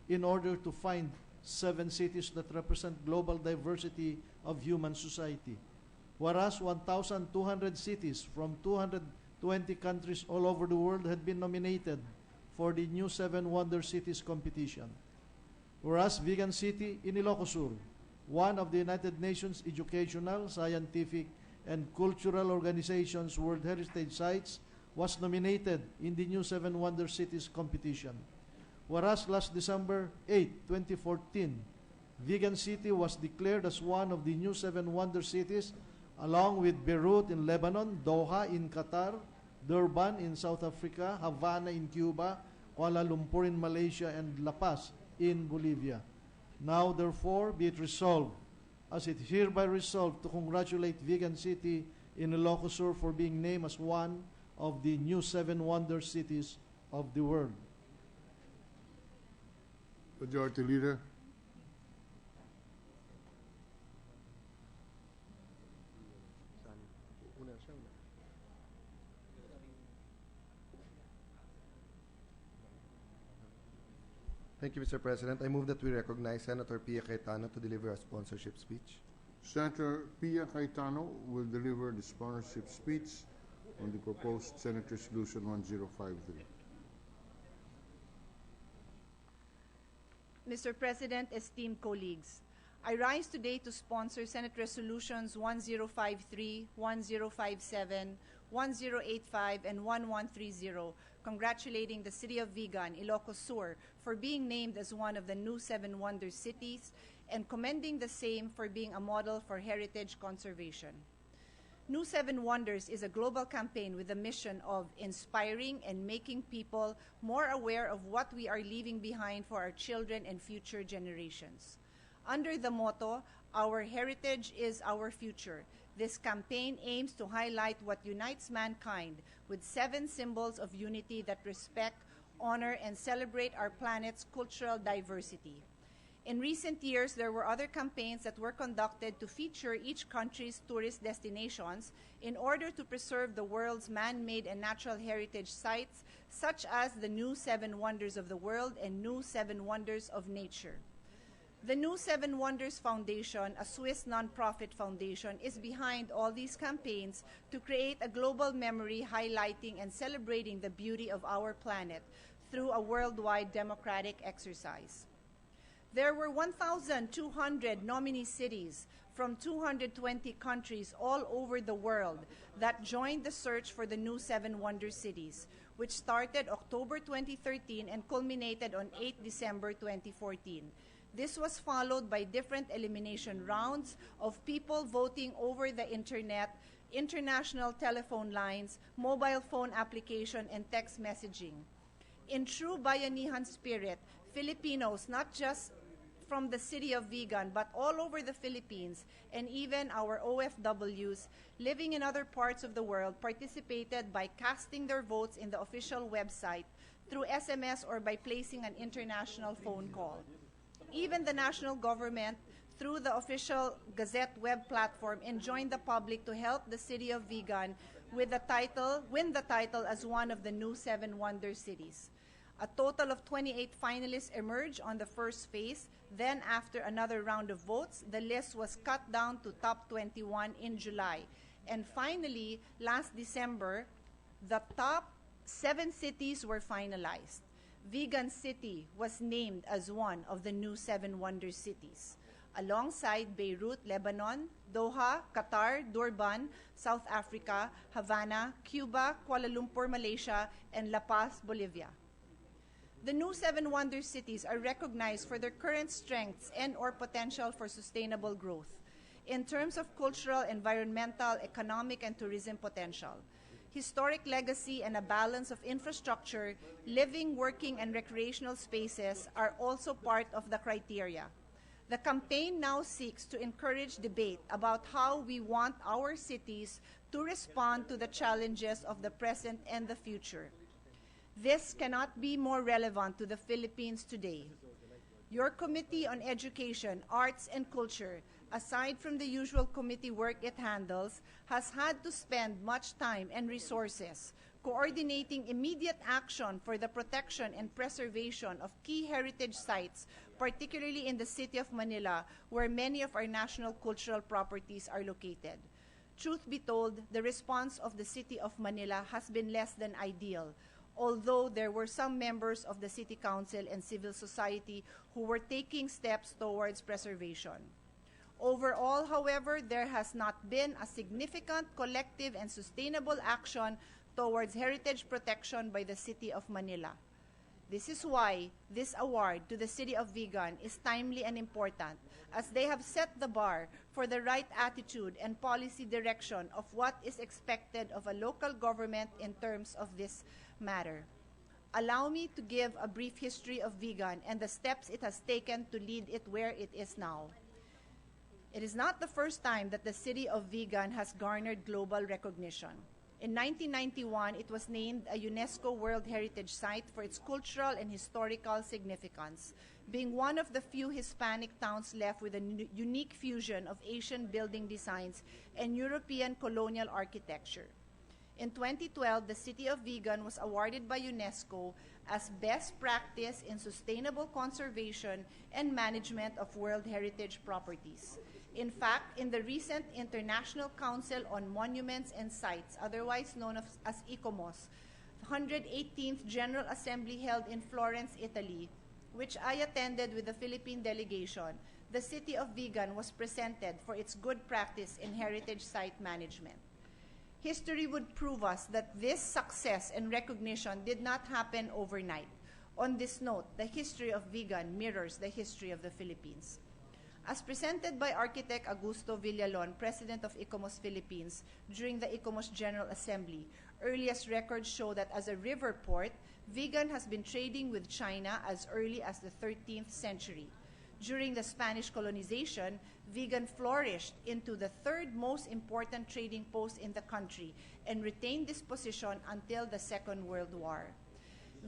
in order to find 7 cities that represent global diversity of human society. Whereas 1,200 cities from 220 countries all over the world had been nominated for the New 7 Wonder Cities competition. Whereas Vigan City in Ilocos Sur, one of the United Nations Educational, Scientific, and Cultural Organization's World Heritage Sites, was nominated in the New 7 Wonder Cities competition. Whereas last December 8, 2014, Vigan City was declared as one of the New 7 Wonder Cities, along with Beirut in Lebanon, Doha in Qatar, Durban in South Africa, Havana in Cuba, Kuala Lumpur in Malaysia, and La Paz in Bolivia. Now, therefore, be it resolved, as it hereby resolved, to congratulate Vigan City in Ilocos Sur for being named as one of the new 7 wonder cities of the world. Majority Leader. Thank you, Mr. President. I move that we recognize Senator Pia Cayetano to deliver a sponsorship speech. Senator Pia Cayetano will deliver the sponsorship speech on the proposed Senate Resolution 1053. Mr. President, esteemed colleagues, I rise today to sponsor Senate Resolutions 1053, 1057, 1085, and 1130, congratulating the City of Vigan, Ilocos Sur, for being named as one of the new 7 wonder cities and commending the same for being a model for heritage conservation. New 7 Wonders is a global campaign with the mission of inspiring and making people more aware of what we are leaving behind for our children and future generations. Under the motto, "Our heritage is our future," this campaign aims to highlight what unites mankind with 7 symbols of unity that respect, honor, and celebrate our planet's cultural diversity. In recent years, there were other campaigns that were conducted to feature each country's tourist destinations in order to preserve the world's man-made and natural heritage sites, such as the New 7 Wonders of the World and New 7 Wonders of Nature. The New 7 Wonders Foundation, a Swiss nonprofit foundation, is behind all these campaigns to create a global memory highlighting and celebrating the beauty of our planet through a worldwide democratic exercise. There were 1,200 nominee cities from 220 countries all over the world that joined the search for the new 7 wonder cities, which started October 2013 and culminated on 8 December 2014. This was followed by different elimination rounds of people voting over the internet, international telephone lines, mobile phone application, and text messaging. In true Bayanihan spirit, Filipinos, not just from the city of Vigan, but all over the Philippines, and even our OFWs living in other parts of the world, participated by casting their votes in the official website, through SMS, or by placing an international phone call. Even the national government, through the official Gazette web platform, enjoined the public to help the city of Vigan win the title as one of the new 7 wonder cities. A total of 28 finalists emerged on the first phase. Then, after another round of votes, the list was cut down to top 21 in July. And finally, last December, the top 7 cities were finalized. Vigan City was named as one of the new 7 wonder cities, alongside Beirut, Lebanon, Doha, Qatar, Durban, South Africa, Havana, Cuba, Kuala Lumpur, Malaysia, and La Paz, Bolivia. The new 7 wonder cities are recognized for their current strengths and or potential for sustainable growth in terms of cultural, environmental, economic, and tourism potential. Historic legacy and a balance of infrastructure, living, working, and recreational spaces are also part of the criteria. The campaign now seeks to encourage debate about how we want our cities to respond to the challenges of the present and the future. This cannot be more relevant to the Philippines today. Your Committee on Education, Arts, and Culture, aside from the usual committee work it handles, has had to spend much time and resources coordinating immediate action for the protection and preservation of key heritage sites, particularly in the city of Manila, where many of our national cultural properties are located. Truth be told, the response of the city of Manila has been less than ideal, although there were some members of the City Council and civil society who were taking steps towards preservation. Overall, however, there has not been a significant collective and sustainable action towards heritage protection by the City of Manila. This is why this award to the City of Vigan is timely and important, as they have set the bar for the right attitude and policy direction of what is expected of a local government in terms of this matter. Allow me to give a brief history of Vigan and the steps it has taken to lead it where it is now. It is not the first time that the city of Vigan has garnered global recognition. In 1991, it was named a UNESCO World Heritage Site for its cultural and historical significance, being one of the few Hispanic towns left with a unique fusion of Asian building designs and European colonial architecture. In 2012, the city of Vigan was awarded by UNESCO as Best Practice in Sustainable Conservation and Management of World Heritage Properties. In fact, in the recent International Council on Monuments and Sites, otherwise known as ICOMOS, 118th General Assembly held in Florence, Italy, which I attended with the Philippine delegation, the city of Vigan was presented for its good practice in heritage site management. History would prove us that this success and recognition did not happen overnight. On this note, the history of Vigan mirrors the history of the Philippines. As presented by architect Augusto Villalon, president of ICOMOS Philippines, during the ICOMOS General Assembly, earliest records show that as a river port, Vigan has been trading with China as early as the 13th century. During the Spanish colonization, Vigan flourished into the third most important trading post in the country and retained this position until the Second World War.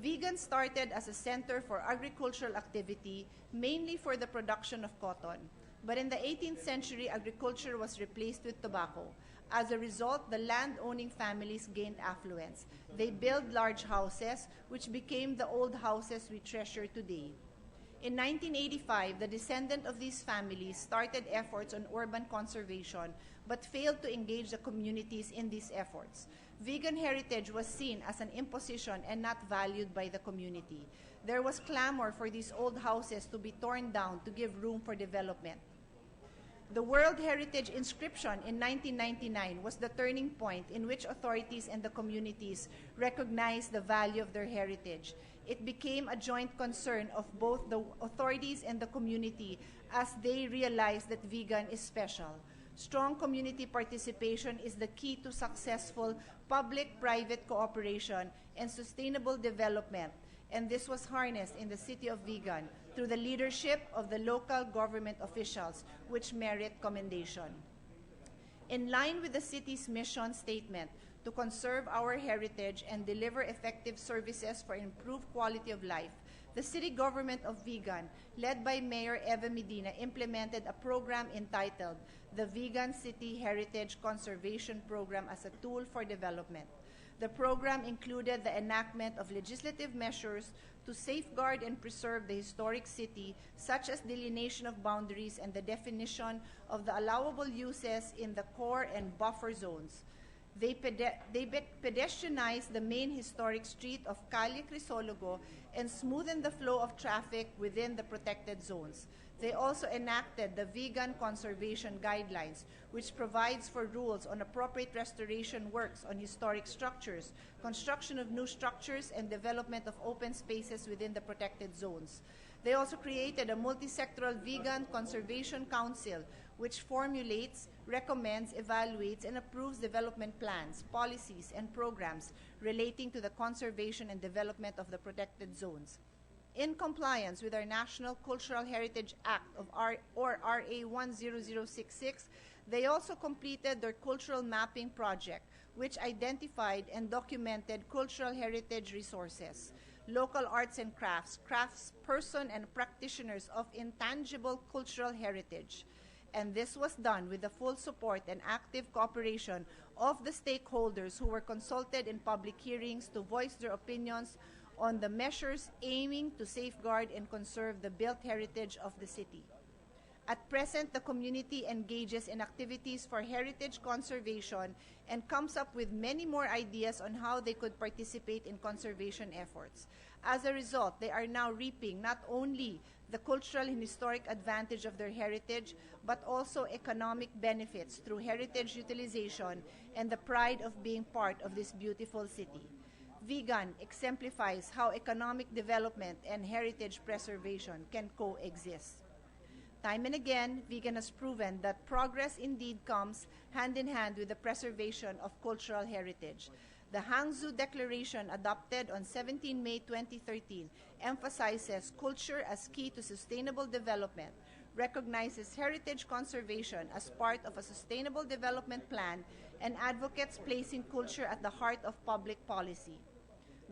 Vigan started as a center for agricultural activity, mainly for the production of cotton. But in the 18th century, agriculture was replaced with tobacco. As a result, the land-owning families gained affluence. They built large houses, which became the old houses we treasure today. In 1985, the descendant of these families started efforts on urban conservation, but failed to engage the communities in these efforts. Vigan heritage was seen as an imposition and not valued by the community. There was clamor for these old houses to be torn down to give room for development. The World Heritage inscription in 1999 was the turning point in which authorities and the communities recognized the value of their heritage. It became a joint concern of both the authorities and the community as they realized that Vigan is special. Strong community participation is the key to successful public-private cooperation and sustainable development, and this was harnessed in the city of Vigan through the leadership of the local government officials, which merit commendation. In line with the city's mission statement to conserve our heritage and deliver effective services for improved quality of life, the city government of Vigan, led by Mayor Eva Medina, implemented a program entitled the Vigan City Heritage Conservation Program as a tool for development. The program included the enactment of legislative measures to safeguard and preserve the historic city, such as delineation of boundaries and the definition of the allowable uses in the core and buffer zones. They pedestrianized the main historic street of Calle Crisologo and smoothened the flow of traffic within the protected zones. They also enacted the Vigan Conservation Guidelines, which provides for rules on appropriate restoration works on historic structures, construction of new structures, and development of open spaces within the protected zones. They also created a multi-sectoral Vigan Conservation Council, which formulates, recommends, evaluates, and approves development plans, policies, and programs relating to the conservation and development of the protected zones. In compliance with our National Cultural Heritage Act of RA 10066, they also completed their cultural mapping project, which identified and documented cultural heritage resources, local arts and crafts, craftsperson and practitioners of intangible cultural heritage. And this was done with the full support and active cooperation of the stakeholders who were consulted in public hearings to voice their opinions on the measures aiming to safeguard and conserve the built heritage of the city. At present, the community engages in activities for heritage conservation and comes up with many more ideas on how they could participate in conservation efforts. As a result, they are now reaping not only the cultural and historic advantage of their heritage, but also economic benefits through heritage utilization and the pride of being part of this beautiful city. Vigan exemplifies how economic development and heritage preservation can coexist. Time and again, Vigan has proven that progress indeed comes hand in hand with the preservation of cultural heritage. The Hangzhou Declaration, adopted on 17 May 2013, emphasizes culture as key to sustainable development, recognizes heritage conservation as part of a sustainable development plan, and advocates placing culture at the heart of public policy.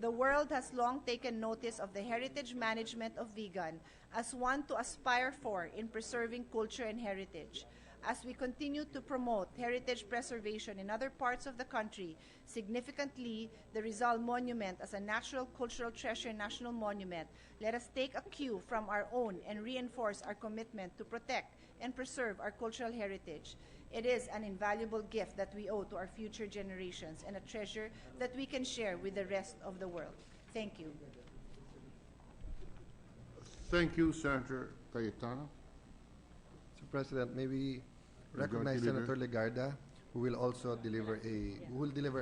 The world has long taken notice of the heritage management of Vigan as one to aspire for in preserving culture and heritage. As we continue to promote heritage preservation in other parts of the country, significantly the Rizal Monument as a natural cultural treasure national monument, let us take a cue from our own and reinforce our commitment to protect and preserve our cultural heritage. It is an invaluable gift that we owe to our future generations and a treasure that we can share with the rest of the world. Thank you. Thank you, Senator Cayetano. Mr. President, may we recognize Majority Leader. Senator Legarda, who will also deliver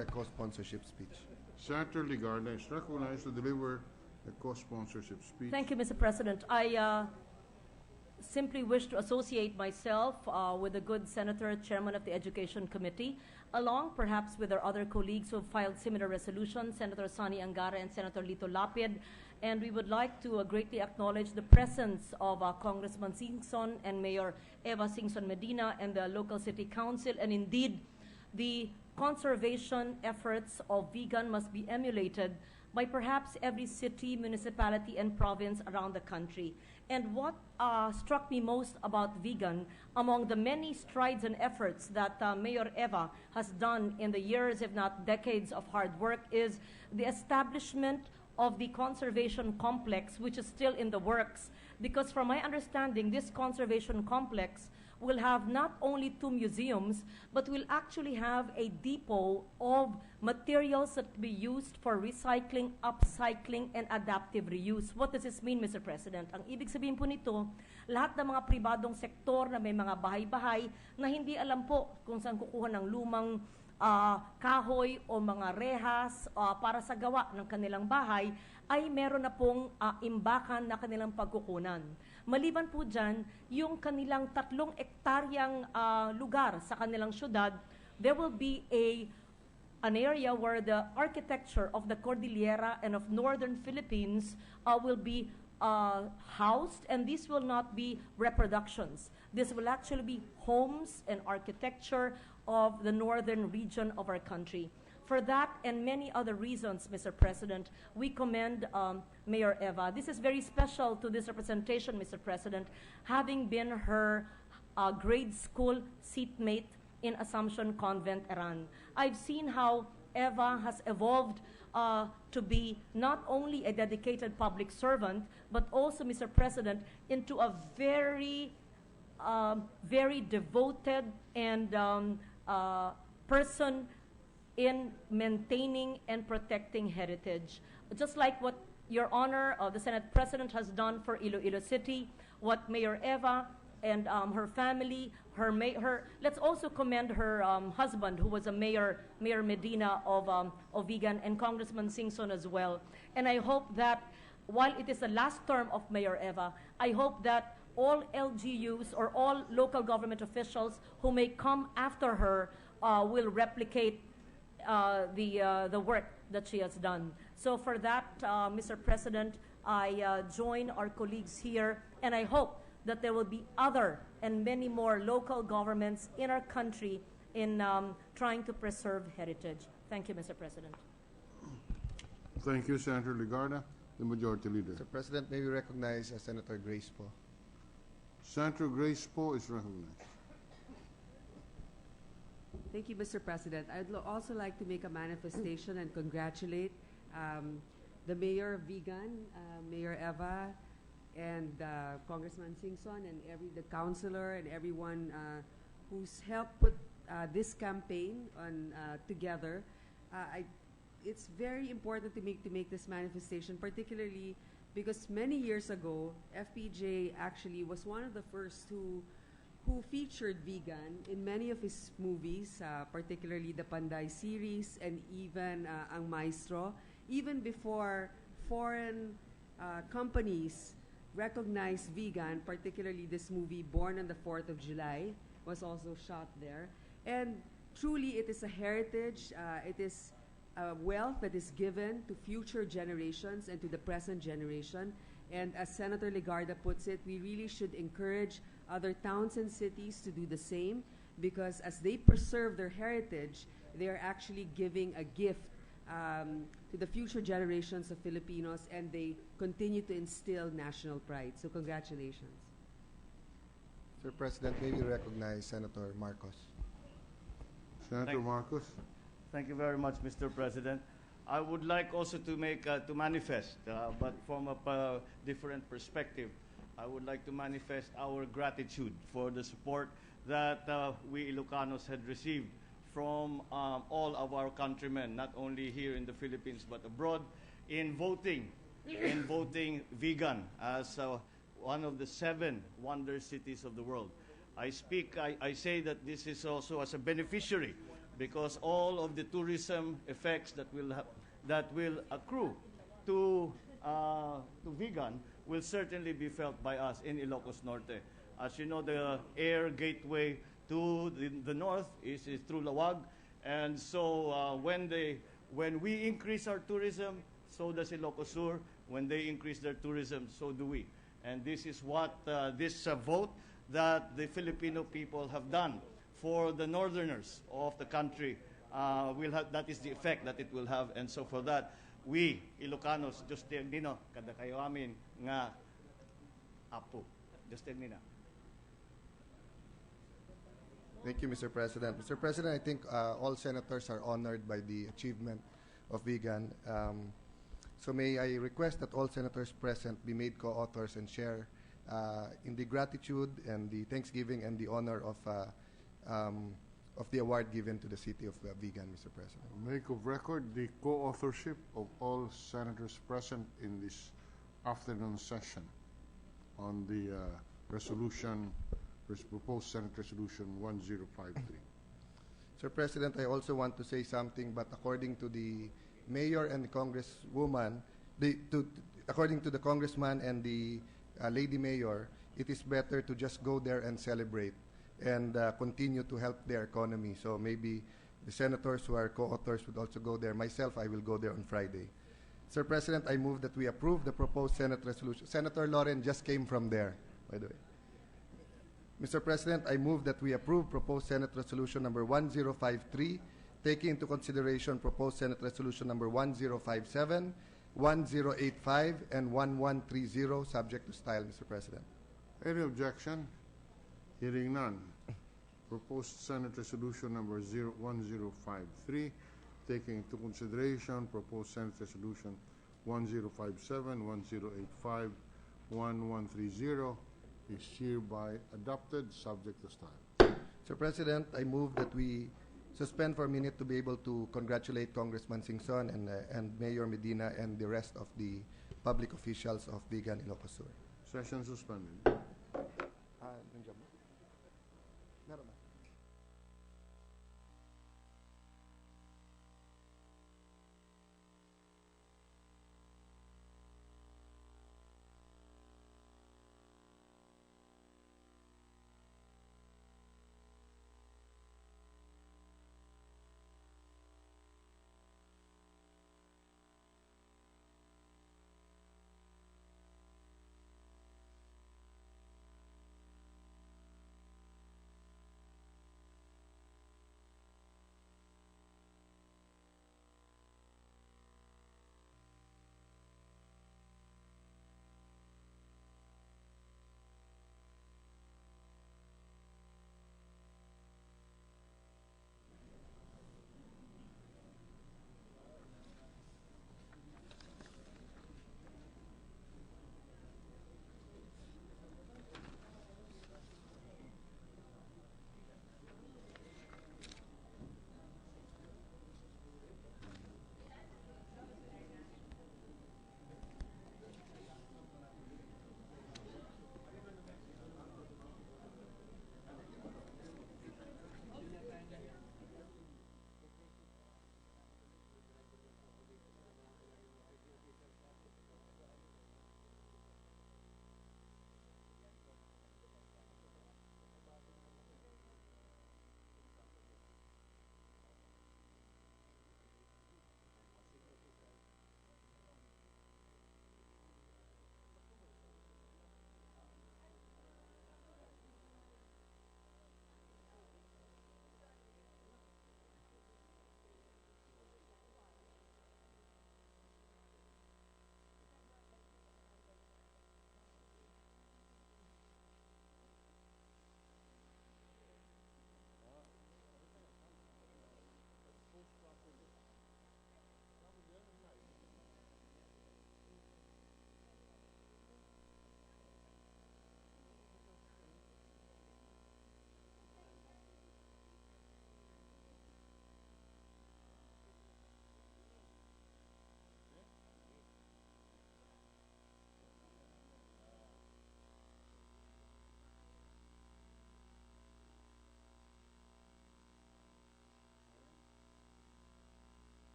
a co-sponsorship speech. Senator Legarda is recognized to deliver a co-sponsorship speech. Thank you, Mr. President. I simply wish to associate myself with the good Senator, Chairman of the Education Committee, along perhaps with our other colleagues who have filed similar resolutions, Senator Sani Angara and Senator Lito Lapid. And we would like to greatly acknowledge the presence of Congressman Singson and Mayor Eva Singson Medina and the local city council. And indeed, the conservation efforts of Vigan must be emulated by perhaps every city, municipality, and province around the country. And what struck me most about Vigan, among the many strides and efforts that Mayor Eva has done in the years, if not decades, of hard work, is the establishment of the conservation complex, which is still in the works. Because from my understanding, this conservation complex will have not only 2 museums, but will actually have a depot of materials that be used for recycling, upcycling, and adaptive reuse. What does this mean, Mr. President? Ang ibig sabihin po nito, lahat ng mga pribadong sektor na may mga bahay-bahay na hindi alam po kung saan kukuha ng lumang kahoy o mga rehas para sa gawa ng kanilang bahay, ay meron na pong imbakan na kanilang pagkukunan. Maliban po dyan, yung kanilang 3 ektaryang lugar sa kanilang syudad, there will be an area where the architecture of the Cordillera and of northern Philippines will be housed, and these will not be reproductions. This will actually be homes and architecture of the northern region of our country. For that and many other reasons, Mr. President, we commend Mayor Eva. This is very special to this representation, Mr. President, having been her grade school seatmate in Assumption Convent, Iran. I've seen how Eva has evolved to be not only a dedicated public servant, but also, Mr. President, into a very devoted and person in maintaining and protecting heritage. Just like what Your Honor, the Senate President has done for Iloilo City, what Mayor Eva and her family, let's also commend her husband, who was a Mayor Medina of Vigan, and Congressman Singson as well. And I hope that while it is the last term of Mayor Eva, I hope that all LGUs or all local government officials who may come after her will replicate the work that she has done. So for that, Mr. President, I join our colleagues here, and I hope that there will be other and many more local governments in our country in trying to preserve heritage. Thank you, Mr. President. Thank you, Senator Legarda. The Majority Leader. Mr. President, may we recognize Senator Grace Po. Senator Grace Po is recognized. Thank you, Mr. President. I'd also like to make a manifestation and congratulate the Mayor of Vigan, Mayor Eva, and Congressman Singson, and the councilor and everyone who's helped put this campaign on together. It's very important to make this manifestation, particularly because many years ago, FPJ actually was one of the first who featured Vigan in many of his movies, particularly the Panday series and even Ang Maestro, even before foreign companies recognized Vigan, particularly this movie Born on the 4th of July was also shot there. And truly it is a heritage, it is wealth that is given to future generations and to the present generation. And as Senator Legarda puts it, we really should encourage other towns and cities to do the same, because as they preserve their heritage, they are actually giving a gift to the future generations of Filipinos, and they continue to instill national pride. So congratulations. Sir President, may we recognize Senator Marcos? Senator Marcos. Thank you very much, Mr. President. I would like also to manifest, but from a different perspective. I would like to manifest our gratitude for the support that we Ilocanos had received from all of our countrymen, not only here in the Philippines but abroad, in voting Vigan as one of the 7 wonder cities of the world. I say that this is also as a beneficiary, because all of the tourism effects that will accrue to Vigan will certainly be felt by us in Ilocos Norte. As you know, the air gateway to the north is through Lawag, and so when we increase our tourism, so does Ilocos Sur. When they increase their tourism, so do we. And this is what this vote that the Filipino people have done for the northerners of the country will have. That is the effect that it will have. And so for that, we Ilocanos, Diyos Nino, kada kayo amin nga apo. Diyos Nina. Thank you, Mr. President. Mr. President, I think all senators are honored by the achievement of Vigan. So may I request that all senators present be made co-authors and share in the gratitude and the thanksgiving and the honor of the award given to the city of Vigan, Mr. President. Make of record the co-authorship of all senators present in this afternoon session on the proposed Senate Resolution 1053. Sir President, I also want to say something, but according to the mayor and the congresswoman, according to the congressman and the lady mayor, it is better to just go there and celebrate and continue to help their economy. So maybe the senators who are co-authors would also go there. Myself, I will go there on Friday. Sir President, I move that we approve the proposed Senate resolution. Senator Loren just came from there, by the way. Mr. President, I move that we approve proposed Senate Resolution number 1053, taking into consideration proposed Senate Resolution number 1057, 1085, and 1130, subject to style, Mr. President. Any objection? Hearing none. Proposed Senate Resolution number 1053, taking into consideration proposed Senate Resolution 1057, 1085, 1130 is hereby adopted, subject to style. Mr. President, I move that we suspend for a minute to be able to congratulate Congressman Singson and Mayor Medina and the rest of the public officials of Vigan, Ilocos Sur. Session suspended.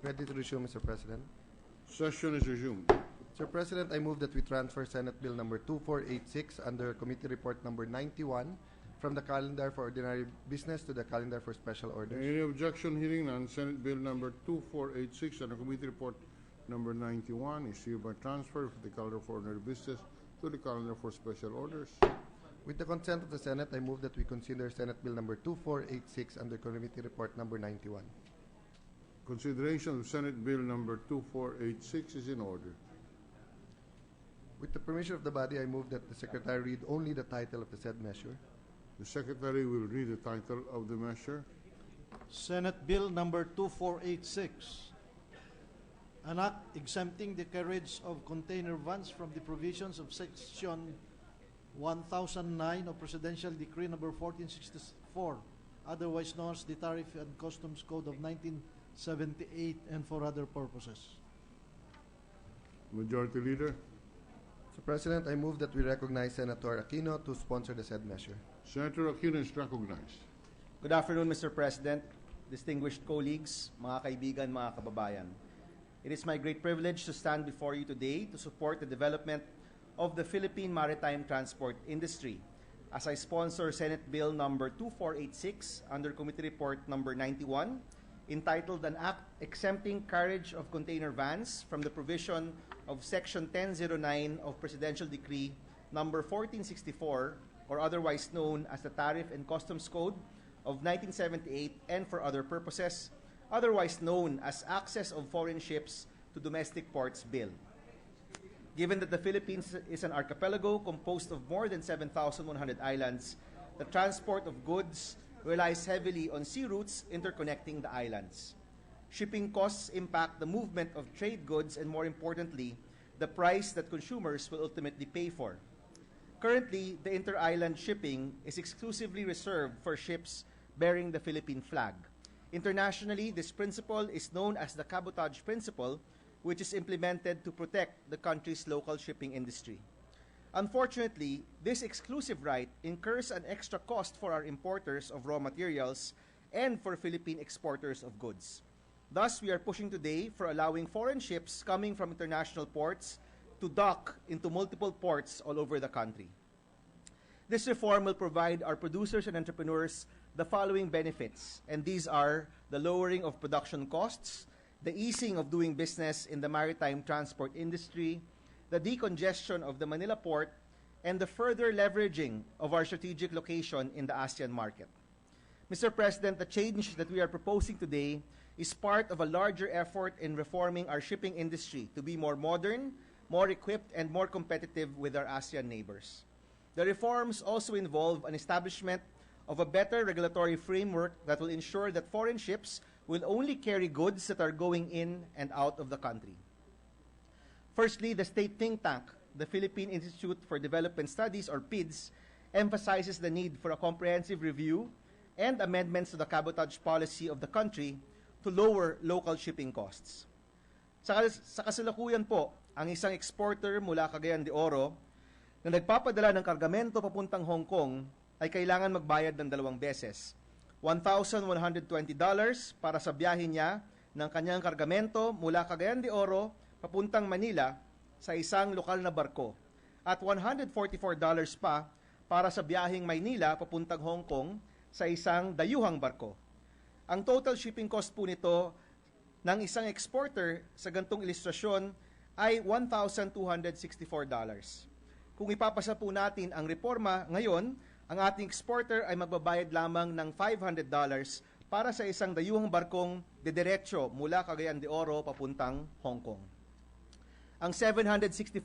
Ready to resume, Mr. President. Session is resumed. Mr. President, I move that we transfer Senate Bill number 2486 under Committee Report number 91 from the calendar for ordinary business to the calendar for special orders. Any objection? Hearing none, Senate Bill number 2486 under Committee Report number 91 is hereby transferred from the calendar for ordinary business to the calendar for special orders. With the consent of the Senate, I move that we consider Senate Bill number 2486 under Committee Report number 91. Consideration of Senate Bill number 2486 is in order. With the permission of the body, I move that the Secretary read only the title of the said measure. The Secretary will read the title of the measure. Senate Bill number 2486, an act exempting the carriage of container vans from the provisions of Section 1009 of Presidential Decree number 1464, otherwise known as the Tariff and Customs Code of 1978, and for other purposes. Majority Leader. Mr. President, I move that we recognize Senator Aquino to sponsor the said measure. Senator Aquino is recognized. Good afternoon, Mr. President, distinguished colleagues, mga kaibigan, mga kababayan. It is my great privilege to stand before you today to support the development of the Philippine maritime transport industry as I sponsor Senate Bill number 2486 under Committee Report number 91, entitled An Act Exempting Carriage of Container Vans from the provision of Section 1009 of Presidential Decree number 1464, or otherwise known as the Tariff and Customs Code of 1978, and for other purposes, otherwise known as Access of Foreign Ships to Domestic Ports Bill. Given that the Philippines is an archipelago composed of more than 7,100 islands, the transport of goods relies heavily on sea routes interconnecting the islands. Shipping costs impact the movement of trade goods and, more importantly, the price that consumers will ultimately pay for. Currently, the inter-island shipping is exclusively reserved for ships bearing the Philippine flag. Internationally, this principle is known as the cabotage principle, which is implemented to protect the country's local shipping industry. Unfortunately, this exclusive right incurs an extra cost for our importers of raw materials and for Philippine exporters of goods. Thus, we are pushing today for allowing foreign ships coming from international ports to dock into multiple ports all over the country. This reform will provide our producers and entrepreneurs the following benefits, and these are the lowering of production costs, the easing of doing business in the maritime transport industry, the decongestion of the Manila port, and the further leveraging of our strategic location in the ASEAN market. Mr. President, the change that we are proposing today is part of a larger effort in reforming our shipping industry to be more modern, more equipped, and more competitive with our ASEAN neighbors. The reforms also involve an establishment of a better regulatory framework that will ensure that foreign ships will only carry goods that are going in and out of the country. Firstly, the state think tank, the Philippine Institute for Development Studies, or PIDS, emphasizes the need for a comprehensive review and amendments to the cabotage policy of the country to lower local shipping costs. Sa kasalukuyan po, ang isang exporter mula Cagayan de Oro na nagpapadala ng kargamento papuntang Hong Kong ay kailangan magbayad ng 2 beses. $1,120 para sa biyahe niya ng kanyang kargamento mula Cagayan de Oro papuntang Manila sa isang lokal na barko at $144 pa para sa biyaheng Maynila papuntang Hong Kong sa isang dayuhang barko. Ang total shipping cost po nito ng isang exporter sa gantong ilustrasyon ay $1,264. Kung ipapasa po natin ang reforma ngayon, ang ating exporter ay magbabayad lamang ng $500 para sa isang dayuhang barkong dediretso mula Cagayan de Oro papuntang Hong Kong. Ang $764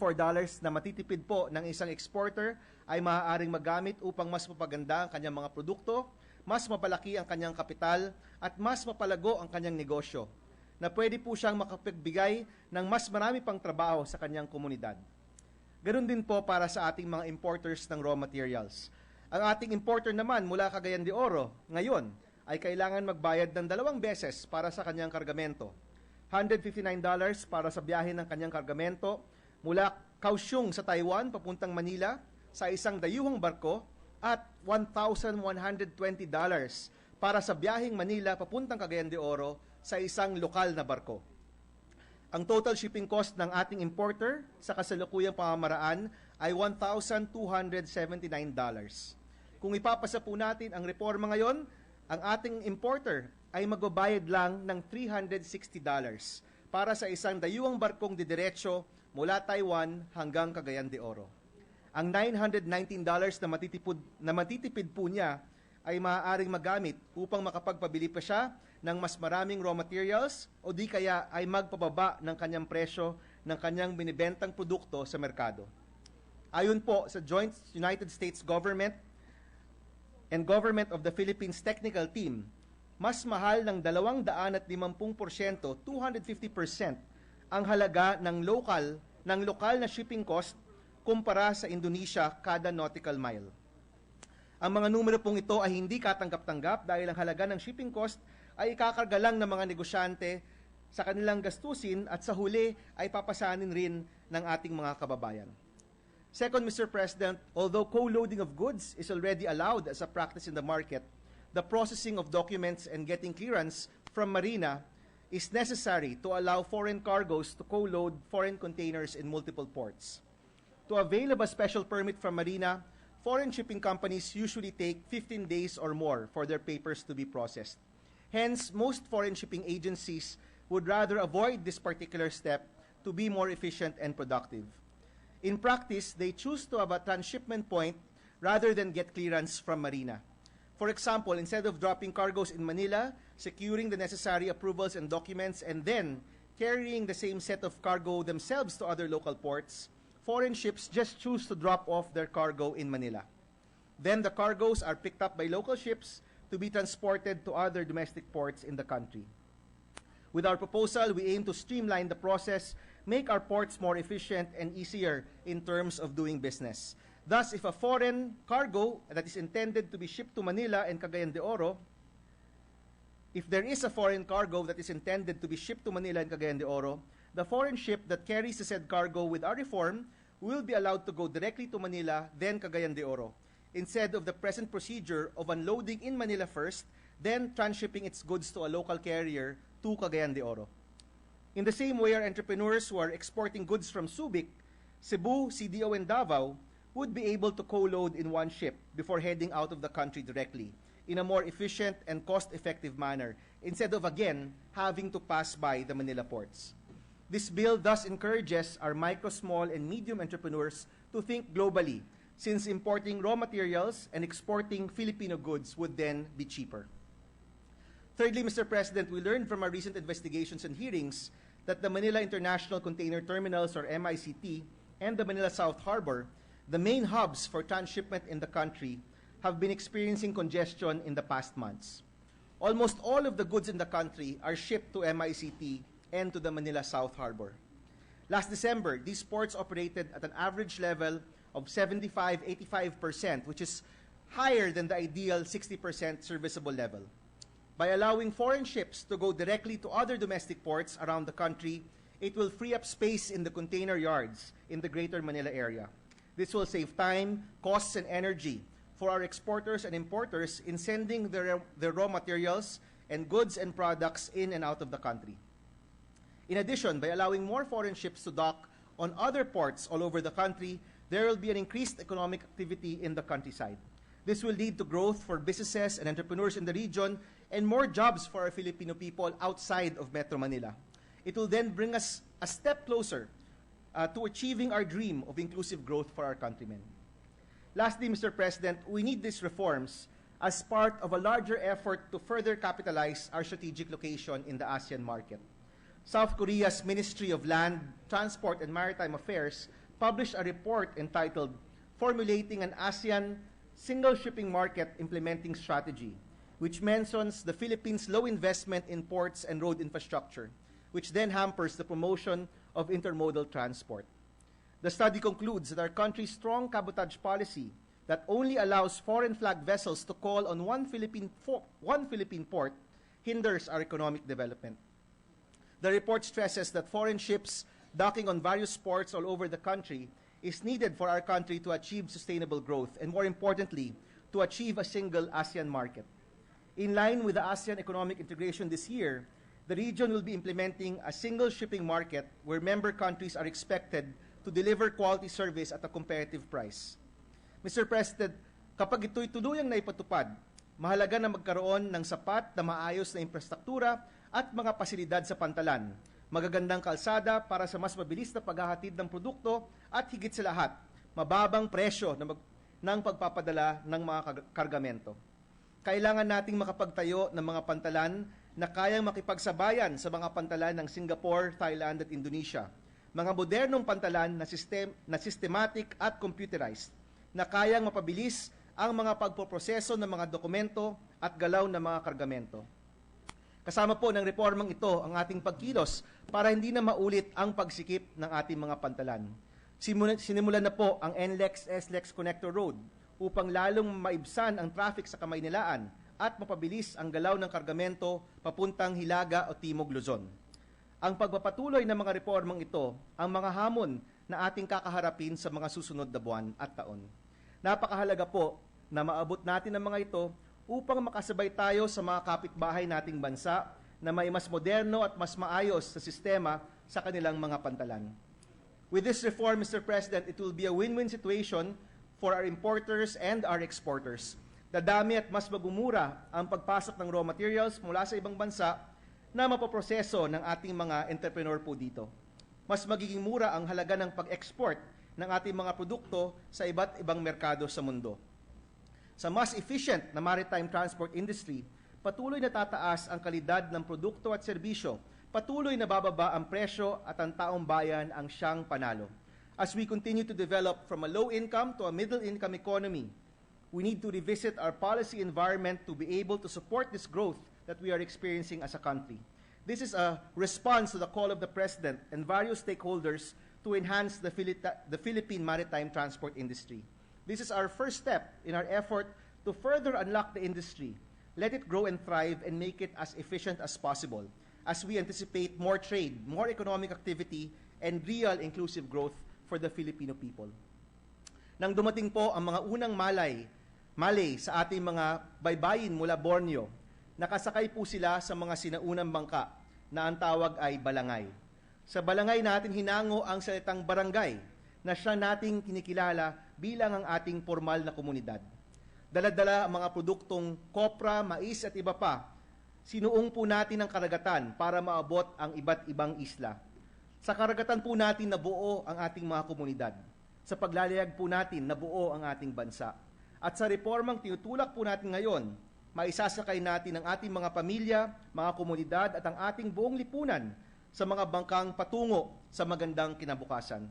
na matitipid po ng isang exporter ay maaaring magamit upang mas mapaganda ang kanyang mga produkto, mas mapalaki ang kanyang kapital, at mas mapalago ang kanyang negosyo, na pwede po siyang makapagbigay ng mas marami pang trabaho sa kanyang komunidad. Ganun din po para sa ating mga importers ng raw materials. Ang ating importer naman mula Cagayan de Oro ngayon ay kailangan magbayad ng 2 beses para sa kanyang kargamento. $159 para sa biyahe ng kanyang kargamento mula Kaohsiung sa Taiwan papuntang Manila sa isang dayuhang barko at $1,120 para sa biyaheng Manila papuntang Cagayan de Oro sa isang lokal na barko. Ang total shipping cost ng ating importer sa kasalukuyang pamamaraan ay $1,279. Kung ipapasa po natin ang reforma ngayon, ang ating importer ay magbabayad lang ng $360 para sa isang dayuhang barkong didiretso mula Taiwan hanggang Cagayan de Oro. Ang $919 na matitipid po niya ay maaaring magamit upang makapagpabili pa siya ng mas maraming raw materials o di kaya ay magpababa ng kanyang presyo ng kanyang binibentang produkto sa merkado. Ayon po sa Joint United States Government and Government of the Philippines Technical Team, mas mahal ng 250%, 250% ang halaga ng lokal na shipping cost kumpara sa Indonesia kada nautical mile. Ang mga numero pong ito ay hindi katanggap-tanggap dahil ang halaga ng shipping cost ay ikakarga lang ng mga negosyante sa kanilang gastusin at sa huli ay papasanin rin ng ating mga kababayan. Second, Mr. President, although co-loading of goods is already allowed as a practice in the market, the processing of documents and getting clearance from Marina is necessary to allow foreign cargoes to co-load foreign containers in multiple ports. To avail of a special permit from Marina, foreign shipping companies usually take 15 days or more for their papers to be processed. Hence, most foreign shipping agencies would rather avoid this particular step to be more efficient and productive. In practice, they choose to have a transshipment point rather than get clearance from Marina. For example, instead of dropping cargoes in Manila, securing the necessary approvals and documents, and then carrying the same set of cargo themselves to other local ports, foreign ships just choose to drop off their cargo in Manila. Then the cargoes are picked up by local ships to be transported to other domestic ports in the country. With our proposal, we aim to streamline the process, make our ports more efficient and easier in terms of doing business. Thus, if a foreign cargo that is intended to be shipped to Manila and Cagayan de Oro, if there is a foreign cargo that is intended to be shipped to Manila and Cagayan de Oro, the foreign ship that carries the said cargo with our reform will be allowed to go directly to Manila, then Cagayan de Oro, instead of the present procedure of unloading in Manila first, then transshipping its goods to a local carrier to Cagayan de Oro. In the same way, our entrepreneurs who are exporting goods from Subic, Cebu, CDO, and Davao would be able to co-load in one ship before heading out of the country directly in a more efficient and cost-effective manner instead of, again, having to pass by the Manila ports. This bill thus encourages our micro, small, and medium entrepreneurs to think globally, since importing raw materials and exporting Filipino goods would then be cheaper. Thirdly, Mr. President, we learned from our recent investigations and hearings that the Manila International Container Terminals, or MICT, and the Manila South Harbor, the main hubs for transshipment in the country, have been experiencing congestion in the past months. Almost all of the goods in the country are shipped to MICT and to the Manila South Harbor. Last December, these ports operated at an average level of 75-85%, which is higher than the ideal 60% serviceable level. By allowing foreign ships to go directly to other domestic ports around the country, it will free up space in the container yards in the Greater Manila area. This will save time, costs, and energy for our exporters and importers in sending their raw materials and goods and products in and out of the country. In addition, by allowing more foreign ships to dock on other ports all over the country, there will be an increased economic activity in the countryside. This will lead to growth for businesses and entrepreneurs in the region and more jobs for our Filipino people outside of Metro Manila. It will then bring us a step closer to achieving our dream of inclusive growth for our countrymen. Lastly, Mr. President, we need these reforms as part of a larger effort to further capitalize our strategic location in the ASEAN market. South Korea's Ministry of Land, Transport, and Maritime Affairs published a report entitled Formulating an ASEAN Single Shipping Market Implementing Strategy, which mentions the Philippines' low investment in ports and road infrastructure, which then hampers the promotion of intermodal transport. The study concludes that our country's strong cabotage policy that only allows foreign flag vessels to call on one Philippine port hinders our economic development. The report stresses that foreign ships docking on various ports all over the country is needed for our country to achieve sustainable growth and, more importantly, to achieve a single ASEAN market. In line with the ASEAN economic integration this year, the region will be implementing a single shipping market where member countries are expected to deliver quality service at a competitive price. Mr. President, kapag ito'y tuluyang naipatupad, mahalaga na magkaroon ng sapat na maayos na infrastruktura at mga pasilidad sa pantalan, magagandang kalsada para sa mas mabilis na paghahatid ng produkto at higit sa lahat, mababang presyo ng pagpapadala ng mga kargamento. Kailangan nating makapagtayo ng mga pantalan na kayang makipagsabayan sa mga pantalan ng Singapore, Thailand at Indonesia. Mga modernong pantalan na systematic at computerized na kayang mapabilis ang mga pagpoproseso ng mga dokumento at galaw ng mga kargamento. Kasama po ng reformang ito ang ating pagkilos para hindi na maulit ang pagsikip ng ating mga pantalan. Sinimulan na po ang NLEX-SLEX Connector Road upang lalong maibsan ang traffic sa Kamaynilaan at mapabilis ang galaw ng kargamento papuntang Hilaga o Timog Luzon. Ang pagpapatuloy ng mga reformang ito ang mga hamon na ating kakaharapin sa mga susunod na buwan at taon. Napakahalaga po na maabot natin ang mga ito upang makasabay tayo sa mga kapitbahay nating bansa na may mas moderno at mas maayos sa sistema sa kanilang mga pantalan. With this reform, Mr. President, it will be a win-win situation for our importers and our exporters. Dadami at mas magumura ang pagpasok ng raw materials mula sa ibang bansa na mapoproseso ng ating mga entrepreneur po dito. Mas magiging mura ang halaga ng pag-export ng ating mga produkto sa iba't ibang merkado sa mundo. Sa mas efficient na maritime transport industry, patuloy na tataas ang kalidad ng produkto at serbisyo, patuloy na bababa ang presyo at ang taong bayan ang siyang panalo. As we continue to develop from a low-income to a middle-income economy, we need to revisit our policy environment to be able to support this growth that we are experiencing as a country. This is a response to the call of the President and various stakeholders to enhance the Philippine maritime transport industry. This is our first step in our effort to further unlock the industry, let it grow and thrive, and make it as efficient as possible as we anticipate more trade, more economic activity, and real inclusive growth for the Filipino people. Nang dumating po ang mga unang malay sa ating mga baybayin mula Borneo, nakasakay po sila sa mga sinaunang bangka na ang tawag ay balangay. Sa balangay natin hinango ang salitang barangay na siya nating kinikilala bilang ang ating formal na komunidad. Dala-dala ang mga produktong kopra, mais at iba pa. Sinuong po natin ang karagatan para maabot ang iba't ibang isla. Sa karagatan po natin nabuo ang ating mga komunidad. Sa paglalayag po natin nabuo ang ating bansa. At sa reformang tinutulak po natin ngayon, maisasakay natin ang ating mga pamilya, mga komunidad at ang ating buong lipunan sa mga bangkang patungo sa magandang kinabukasan.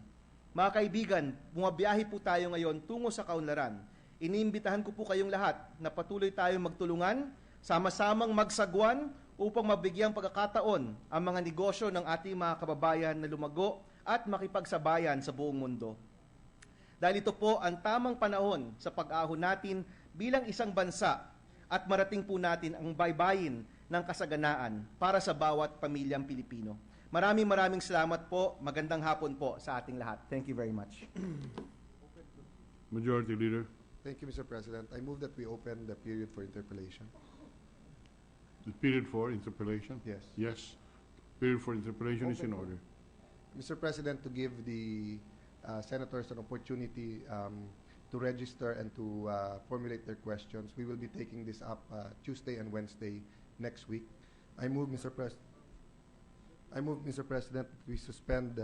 Mga kaibigan, bumabiyahe po tayo ngayon tungo sa kaunlaran. Iniimbitahan ko po kayong lahat na patuloy tayong magtulungan, sama-samang magsagwan upang mabigyang pagkakataon ang mga negosyo ng ating mga kababayan na lumago at makipagsabayan sa buong mundo. Dahil ito po ang tamang panahon sa pag-ahon natin bilang isang bansa at marating po natin ang baybayin ng kasaganaan para sa bawat pamilyang Pilipino. Maraming salamat po. Magandang hapon po sa ating lahat. Thank you very much. Majority Leader. Thank you, Mr. President. I move that we open the period for interpellation. The period for interpellation? Yes. Yes. Period for interpellation is in order. Mr. President, to give the senators an opportunity to register and to formulate their questions, we will be taking this up Tuesday and Wednesday next week. I move, Mr. President, that we suspend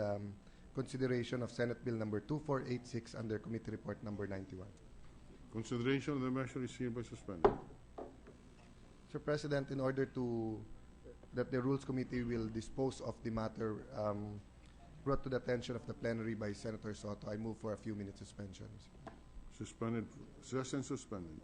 consideration of Senate Bill number 2486 under Committee Report number 91. Consideration of the measure is hereby suspended. Mr. President, in order to that the Rules Committee will dispose of the matter brought to the attention of the plenary by Senator Soto, I move for a few minutes suspension. Suspended. Session suspended.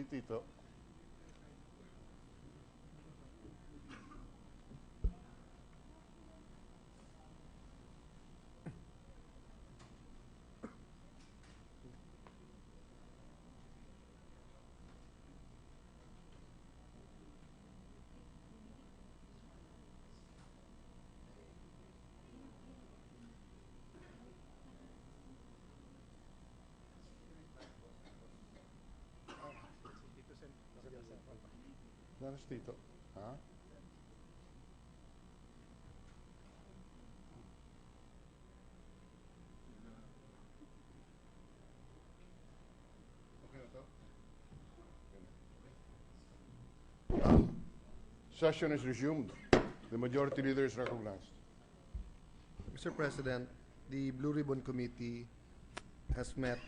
Tito. Nanas Tito. Ha? Okay na to? Session is resumed. The majority leader is recognized. Mr. President, the Blue Ribbon Committee has met,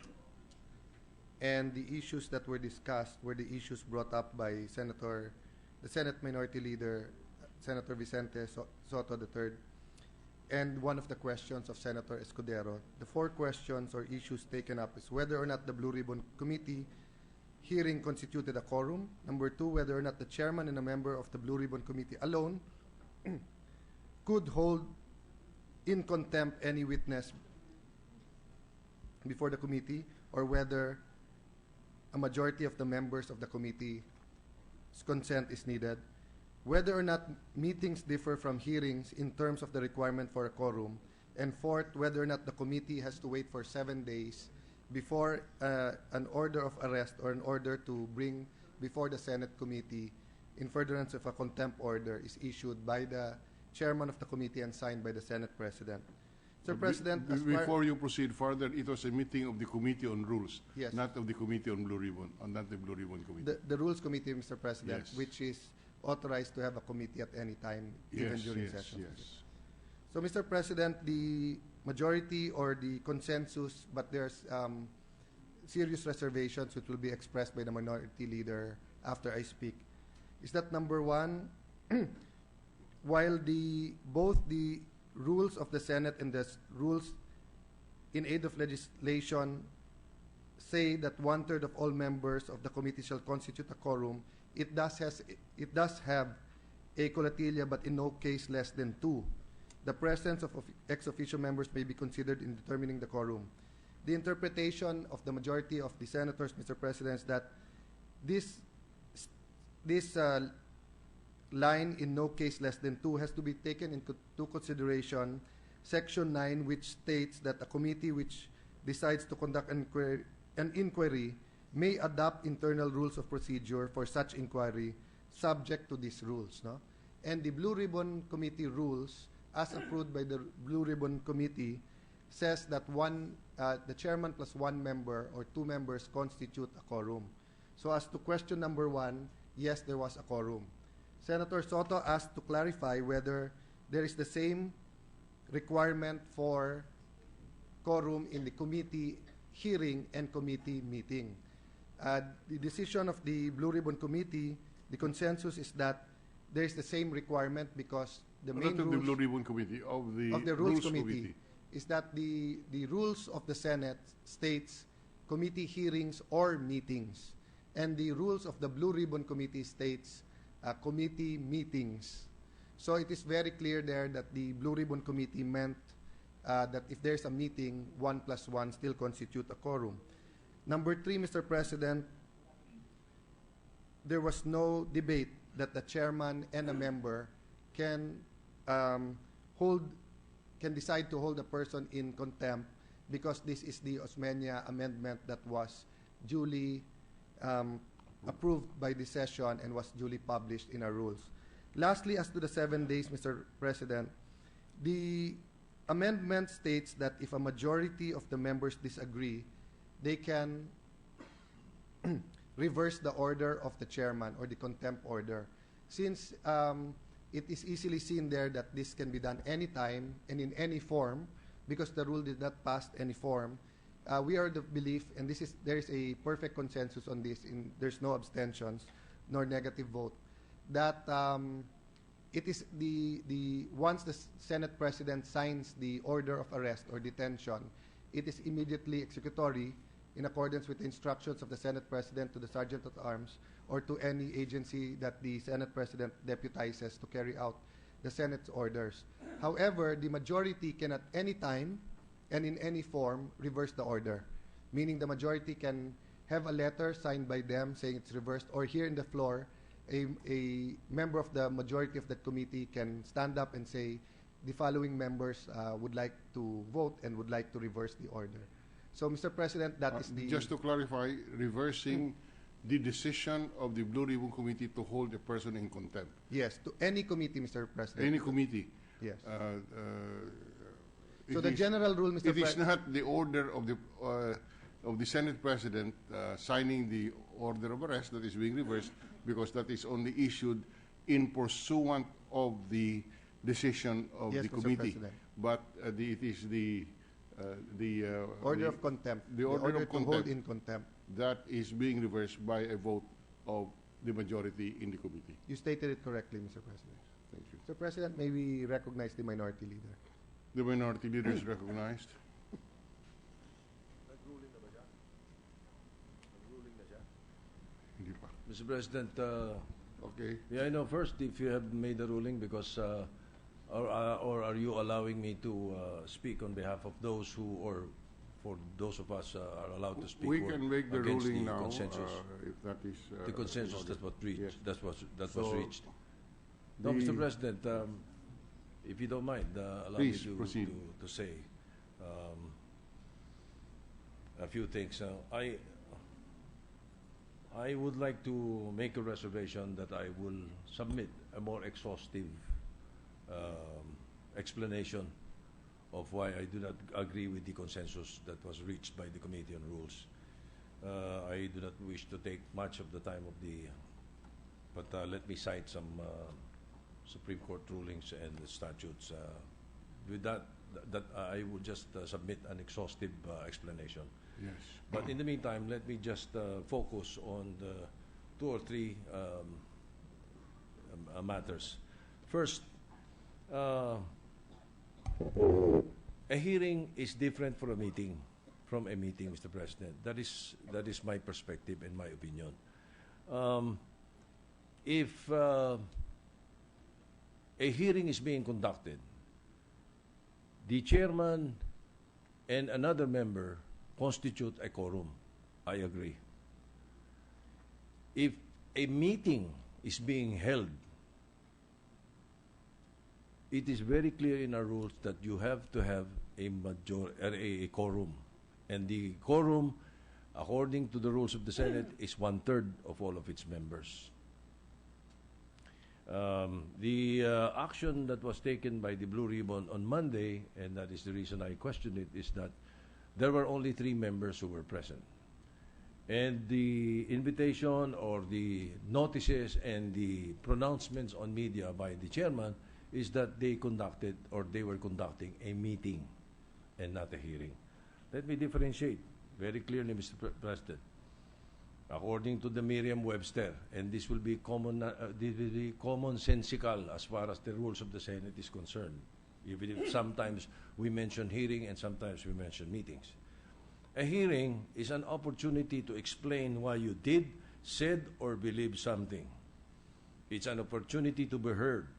and the issues that were discussed were the issues brought up by the Senate Minority Leader, Senator Vicente Soto III, and one of the questions of Senator Escudero. The 4 questions or issues taken up is whether or not the Blue Ribbon Committee hearing constituted a quorum. Number 2, whether or not the chairman and a member of the Blue Ribbon Committee alone could hold in contempt any witness before the committee, or whether a majority of the members of the committee's consent is needed, whether or not meetings differ from hearings in terms of the requirement for a quorum, and 4th, whether or not the committee has to wait for 7 days before an order of arrest or an order to bring before the Senate committee in furtherance of a contempt order is issued by the chairman of the committee and signed by the Senate President. Sir President, Before you proceed further, it was a meeting of the Committee on Rules, Yes. not of the Committee on Blue Ribbon, not the Blue Ribbon Committee. the Rules Committee, Mr. President, Yes. which is authorized to have a committee at any time, even during sessions. Yes. So, Mr. President, the majority or the consensus, but there's serious reservations which will be expressed by the minority leader after I speak, is that number 1, while both the rules of the Senate and the rules in aid of legislation say that 1/3 of all members of the committee shall constitute a quorum, it does have a colatilia, but in no case less than 2. The presence of ex officio members may be considered in determining the quorum. The interpretation of the majority of the senators, Mr. President, is that this line in no case less than 2 has to be taken into consideration Section 9, which states that a committee which decides to conduct an inquiry may adopt internal rules of procedure for such inquiry subject to these rules. No? And the Blue Ribbon Committee rules, as approved by the Blue Ribbon Committee, says that the chairman plus 1 member or 2 members constitute a quorum. So as to question number 1, yes, there was a quorum. Senator Soto asked to clarify whether there is the same requirement for quorum in the committee hearing and committee meeting. The decision of the Blue Ribbon Committee, the consensus is that there is the same requirement because the main Not of rules the Blue Ribbon Committee, of the Rules Committee is that the rules of the Senate states committee hearings or meetings, and the rules of the Blue Ribbon Committee states committee meetings. So it is very clear there that the Blue Ribbon Committee meant that if there's a meeting, 1 plus 1 still constitute a quorum. Number 3, Mr. President, there was no debate that the chairman and a member can decide to hold a person in contempt because this is the Osmeña amendment that was duly approved by the session and was duly published in our rules. Lastly, as to the 7 days, Mr. President, the amendment states that if a majority of the members disagree, they can reverse the order of the chairman or the contempt order. Since it is easily seen there that this can be done anytime and in any form, because the rule did not pass any form, we are of the belief, and there is a perfect consensus on this, there's no abstentions nor negative vote, that it is once the Senate President signs the order of arrest or detention, it is immediately executory, in accordance with the instructions of the Senate President to the Sergeant at Arms or to any agency that the Senate President deputizes to carry out the Senate's orders. However, the majority can at any time and in any form reverse the order, meaning the majority can have a letter signed by them saying it's reversed, or here in the floor, a member of the majority of the committee can stand up and say the following members would like to vote and would like to reverse the order. So, Mr. President, that is the... Just to clarify, reversing the decision of the Blue Ribbon Committee to hold a person in contempt. Yes, to any committee, Mr. President. Any committee. Yes. It So the general rule, Mr. It is President... not the order of the Senate President signing the order of arrest that is being reversed, because that is only issued in pursuant of the decision of Yes, the Mr. committee. President. But it is the Order of contempt. the order of to hold contempt. in contempt. that is being reversed by a vote of the majority in the committee. You stated it correctly, Mr. President. Thank you. Mr. President, may we recognize the minority leader? The minority leader is recognized. Hindi pa. Mr. President, Okay. may I know first if you have made a ruling, because or are you allowing me to speak on behalf of those who, or for those of us are allowed to speak We can make the against ruling the now consensus? if that is The consensus that was reached. Yes. That was So, reached. No, the- Mr. President, if you don't mind, allow Please, me proceed. to say a few things. I would like to make a reservation that I will submit a more exhaustive explanation of why I do not agree with the consensus that was reached by the Committee on Rules. I do not wish to take much of the time of but let me cite some Supreme Court rulings and statutes. With that I would just submit an exhaustive explanation. Yes. But in the meantime, let me just focus on the 2 or 3 matters. First, a hearing is different from a meeting, Mr. President. That is my perspective and my opinion. If a hearing is being conducted, the chairman and another member constitute a quorum. I agree. If a meeting is being held, it is very clear in our rules that you have to have a quorum. And the quorum, according to the rules of the Senate, is 1/3 of all of its members. The action that was taken by the Blue Ribbon on Monday, and that is the reason I questioned it, is that there were only 3 members who were present. And the invitation or the notices and the pronouncements on media by the chairman is that they were conducting a meeting and not a hearing. Let me differentiate very clearly, Mr. President. According to the Merriam-Webster, and this will be commonsensical as far as the rules of the Senate is concerned, even if sometimes we mention hearing and sometimes we mention meetings. A hearing is an opportunity to explain why you did, said, or believed something. It's an opportunity to be heard,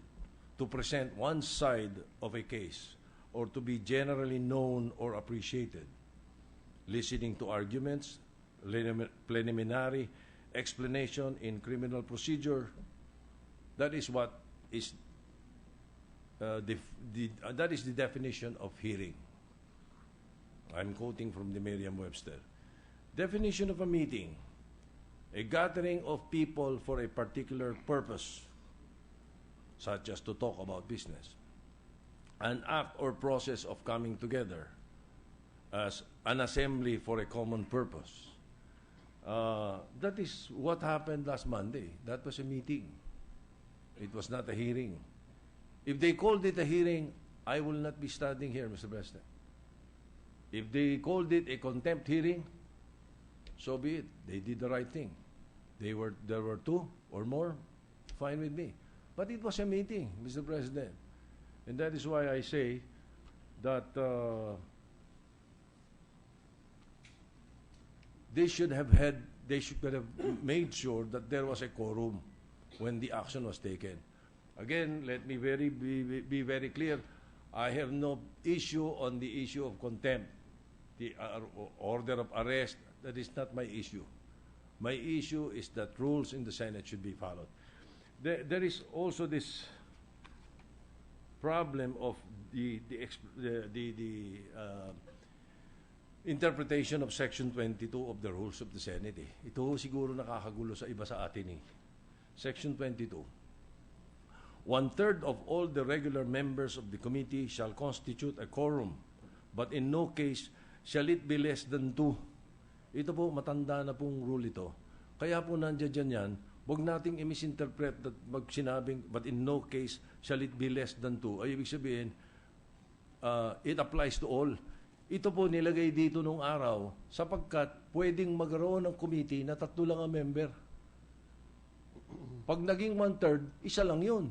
to present one side of a case, or to be generally known or appreciated. Listening to arguments, preliminary explanation in criminal procedure, that is what is that is the definition of hearing. I'm quoting from the Merriam-Webster. Definition of a meeting: a gathering of people for a particular purpose, such as to talk about business. An act or process of coming together as an assembly for a common purpose. That is what happened last Monday. That was a meeting. It was not a hearing. If they called it a hearing, I will not be standing here, Mr. President. If they called it a contempt hearing, so be it. They did the right thing. There were 2 or more, fine with me. But it was a meeting, Mr. President. And that is why I say that they should have made sure that there was a quorum when the action was taken. Again, let me be very clear. I have no issue on the issue of contempt, the order of arrest. That is not my issue. My issue is that rules in the Senate should be followed. There is also this problem of the interpretation of Section 22 of the rules of the Senate. Ito siguro nakakagulo sa iba sa atin. Section 22. 1/3 of all the regular members of the committee shall constitute a quorum, but in no case shall it be less than 2. Ito po, matanda na pong rule ito. Kaya po nandiyan yan, huwag nating i-misinterpret at magsinabing, but in no case shall it be less than 2. Ay, ibig sabihin, it applies to all. Ito po nilagay dito nung araw sapagkat pwedeng magkaroon ng committee na 3 lang ang member. Pag naging 1/3, isa lang yun.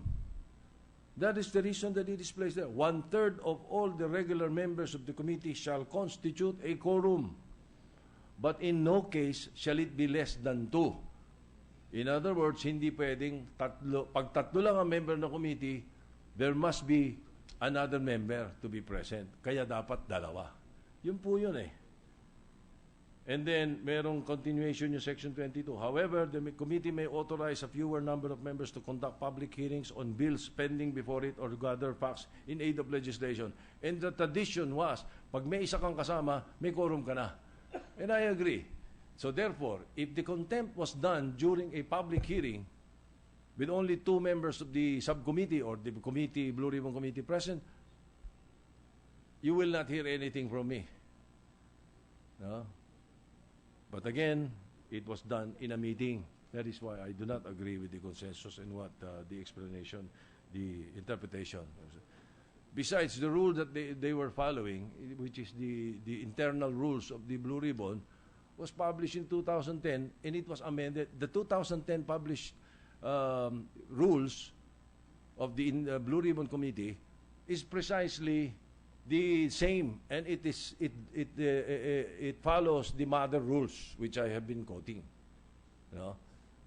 That is the reason that it is placed there. 1/3 of all the regular members of the committee shall constitute a quorum, but in no case shall it be less than 2. In other words, hindi pwedeng tatlo. Pag 3 lang ang member ng committee, there must be another member to be present. Kaya dapat 2. Yun po yun eh. And then, merong continuation yung Section 22. However, the committee may authorize a fewer number of members to conduct public hearings on bills pending before it or gather facts in aid of legislation. And the tradition was, pag may isa kang kasama, may quorum ka na. And I agree. So therefore, if the contempt was done during a public hearing with only 2 members of the subcommittee or the committee, Blue Ribbon Committee present, you will not hear anything from me. No? But again, it was done in a meeting. That is why I do not agree with the consensus and what the explanation, the interpretation. Besides, the rule that they were following, which is the internal rules of the Blue Ribbon, was published in 2010 and it was amended. The 2010 published rules of the Blue Ribbon Committee is precisely the same, and it follows the mother rules, which I have been quoting. You know?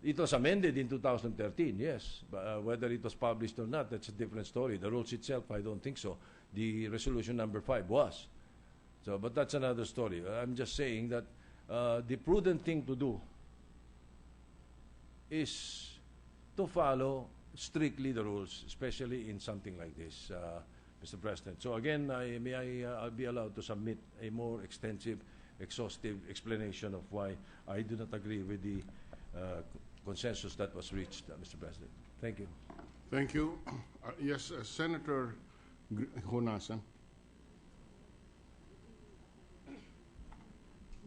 It was amended in 2013, yes. But whether it was published or not, that's a different story. The rules itself, I don't think so. The resolution number 5 was. So, but that's another story. I'm just saying that the prudent thing to do is to follow strictly the rules, especially in something like this, Mr. President. So again, I'll be allowed to submit a more extensive, exhaustive explanation of why I do not agree with the consensus that was reached, Mr. President. Thank you. Thank you. Yes, Senator Honasan.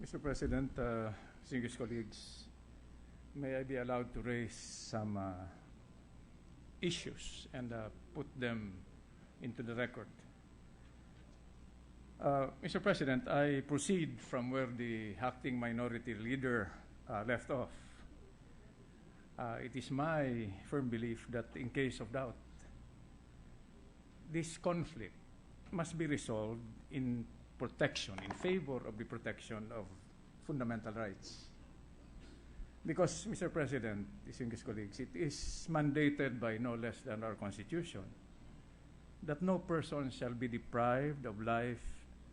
Mr. President, distinguished colleagues, may I be allowed to raise some issues and put them into the record. Mr. President, I proceed from where the acting minority leader left off. It is my firm belief that in case of doubt, this conflict must be resolved in protection, in favor of the protection of fundamental rights. Because, Mr. President, distinguished colleagues, it is mandated by no less than our Constitution that no person shall be deprived of life,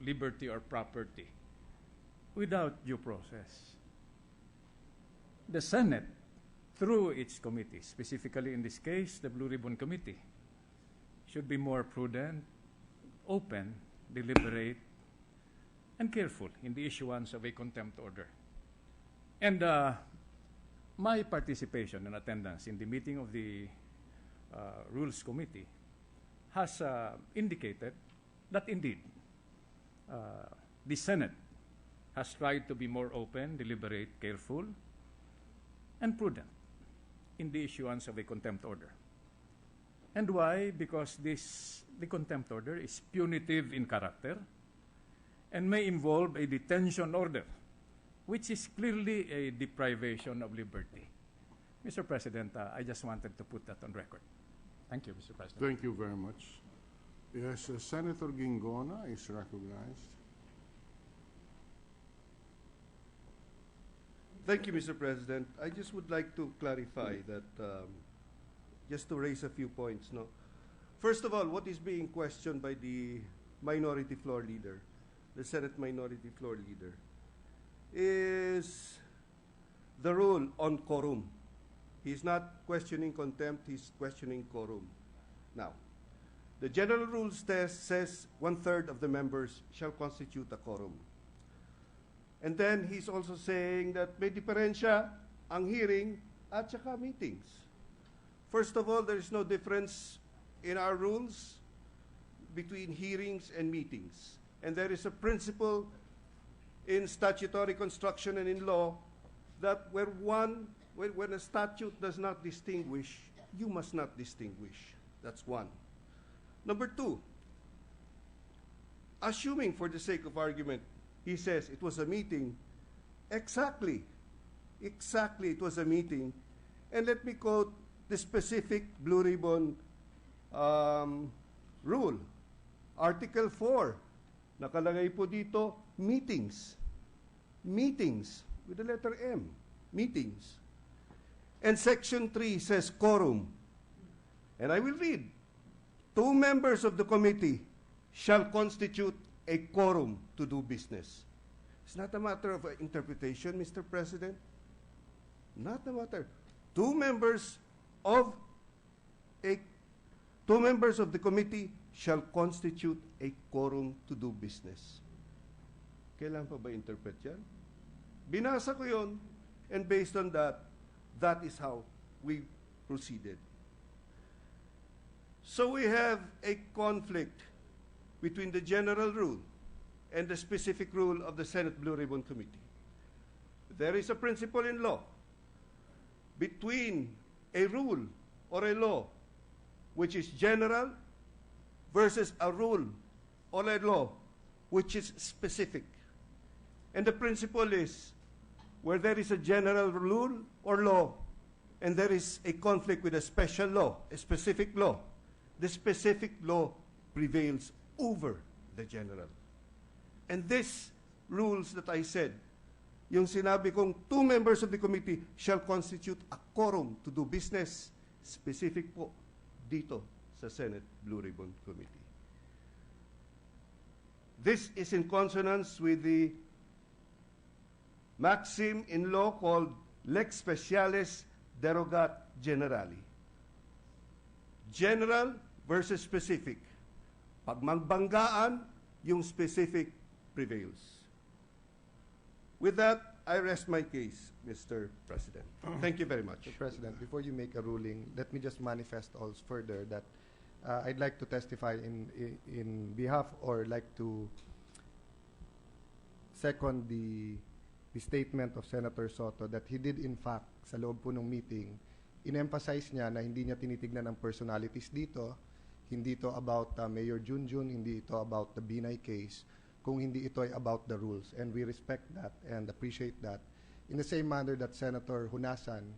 liberty, or property without due process. The Senate, through its committees, specifically in this case, the Blue Ribbon Committee, should be more prudent, open, deliberate, and careful in the issuance of a contempt order. And my participation and attendance in the meeting of the Rules Committee has indicated that indeed the Senate has tried to be more open, deliberate, careful, and prudent in the issuance of a contempt order. And why? Because the contempt order is punitive in character and may involve a detention order, which is clearly a deprivation of liberty. Mr. President, I just wanted to put that on record. Thank you, Mr. President. Thank you very much. Yes, Senator Gingona is recognized. Thank you, Mr. President. I just would like to clarify that, just to raise a few points. No, first of all, what is being questioned by the minority floor leader, the Senate minority floor leader, is the rule on quorum. He's not questioning contempt, he's questioning quorum. Now, the general rules test says 1/3 of the members shall constitute a quorum. And then he's also saying that may diferensya ang hearing at saka meetings. First of all, there is no difference in our rules between hearings and meetings. And there is a principle in statutory construction and in law that when a statute does not distinguish, you must not distinguish. That's one. Number two, assuming for the sake of argument, he says it was a meeting. Exactly, it was a meeting. And let me quote the specific Blue Ribbon rule. Article 4, nakalagay po dito, meetings. Meetings, with the letter M, meetings. And Section 3 says quorum. And I will read. 2 members of the committee shall constitute a quorum to do business. It's not a matter of interpretation, Mr. President. Not a matter. 2 members of the committee shall constitute a quorum to do business. Kailan pa ba interpret yan? Binasa ko yun, and based on that, that is how we proceeded. So we have a conflict between the general rule and the specific rule of the Senate Blue Ribbon Committee. There is a principle in law between a rule or a law which is general versus a rule or a law which is specific. And the principle is where there is a general rule or law and there is a conflict with a special law, a specific law, the specific law prevails over the general. And these rules that I said, yung sinabi kong 2 members of the committee shall constitute a quorum to do business, specific po dito sa Senate Blue Ribbon Committee. This is in consonance with the maxim in law called lex specialis derogat generali. General versus specific. Pag magbanggaan, yung specific prevails. With that, I rest my case, Mr. President. Thank you very much. Mr. President, before you make a ruling, let me just manifest also further that I'd like to testify in behalf or like to second the statement of Senator Soto that he did in fact, sa loob po ng meeting, in-emphasize niya na hindi niya tinitignan ang personalities dito, hindi ito about Mayor Junjun, hindi ito about the Binay case, kung hindi ito ay about the rules. And we respect that and appreciate that. In the same manner that Senator Hunasan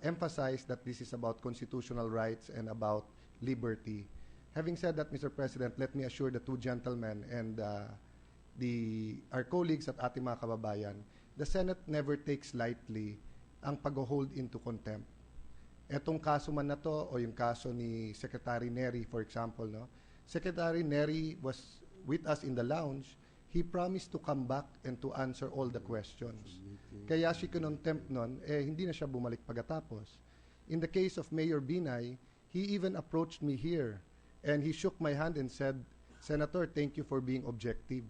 emphasized that this is about constitutional rights and about liberty. Having said that, Mr. President, let me assure the 2 gentlemen and our colleagues at ating mga kababayan, the Senate never takes lightly ang pag-hold into contempt. Etong kaso man na to, o yung kaso ni Secretary Neri, for example, no? Secretary Neri was with us in the lounge. He promised to come back and to answer all the questions. Kaya si contempt nun, hindi na siya bumalik pagkatapos. In the case of Mayor Binay, he even approached me here and he shook my hand and said, Senator, thank you for being objective.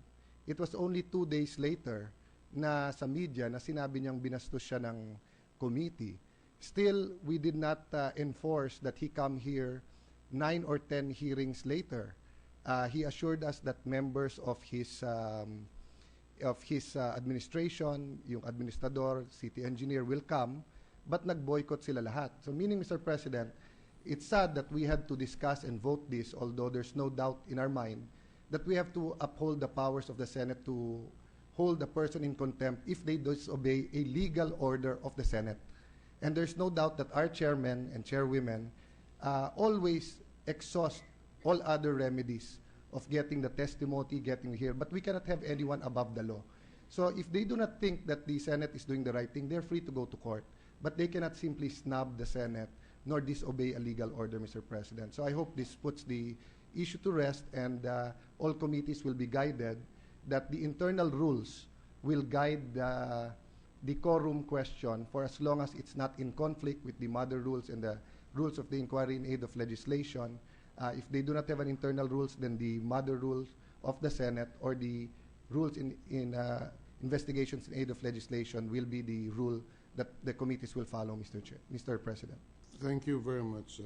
It was only 2 days later na sa media na sinabi niyang binastos siya ng committee. Still, we did not enforce that he come here 9 or 10 hearings later. He assured us that members of his administration, yung administrador, city engineer will come, but nag-boycott sila lahat. So meaning, Mr. President, it's sad that we had to discuss and vote this, although there's no doubt in our mind that we have to uphold the powers of the Senate to hold the person in contempt if they disobey a legal order of the Senate. And there's no doubt that our chairmen and chairwomen always exhaust all other remedies of getting the testimony, getting here. But we cannot have anyone above the law. So if they do not think that the Senate is doing the right thing, they're free to go to court. But they cannot simply snub the Senate nor disobey a legal order, Mr. President. So I hope this puts the issue to rest, and all committees will be guided that the internal rules will guide the quorum question for as long as it's not in conflict with the mother rules and the rules of the inquiry in aid of legislation. If they do not have an internal rules, then the mother rules of the Senate or the rules in investigations in aid of legislation will be the rule that the committees will follow, Mr. President. Thank you very much,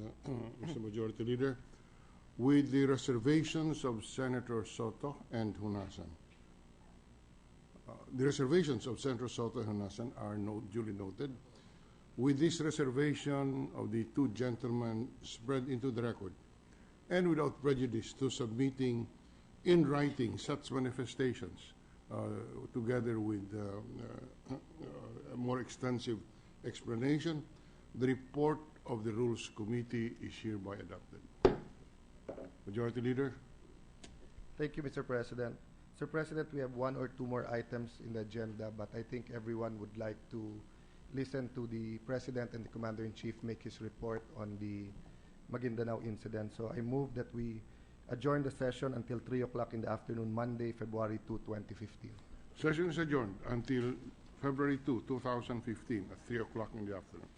Mr. Majority Leader. With the reservations of Senator Soto and Hunasan. The reservations of Senator Soto and Hunasan are duly noted. With this reservation of the two gentlemen spread into the record, and without prejudice to submitting in writing such manifestations, together with a more extensive explanation, the report of the Rules Committee is hereby adopted. Majority Leader. Thank you, Mr. President. Mr. President, we have one or two more items in the agenda, but I think everyone would like to listen to the President and the Commander-in-Chief make his report on the Maguindanao incident. So I move that we adjourn the session until 3 o'clock in the afternoon, Monday, February 2, 2015. Session is adjourned until February 2, 2015 at 3 o'clock in the afternoon.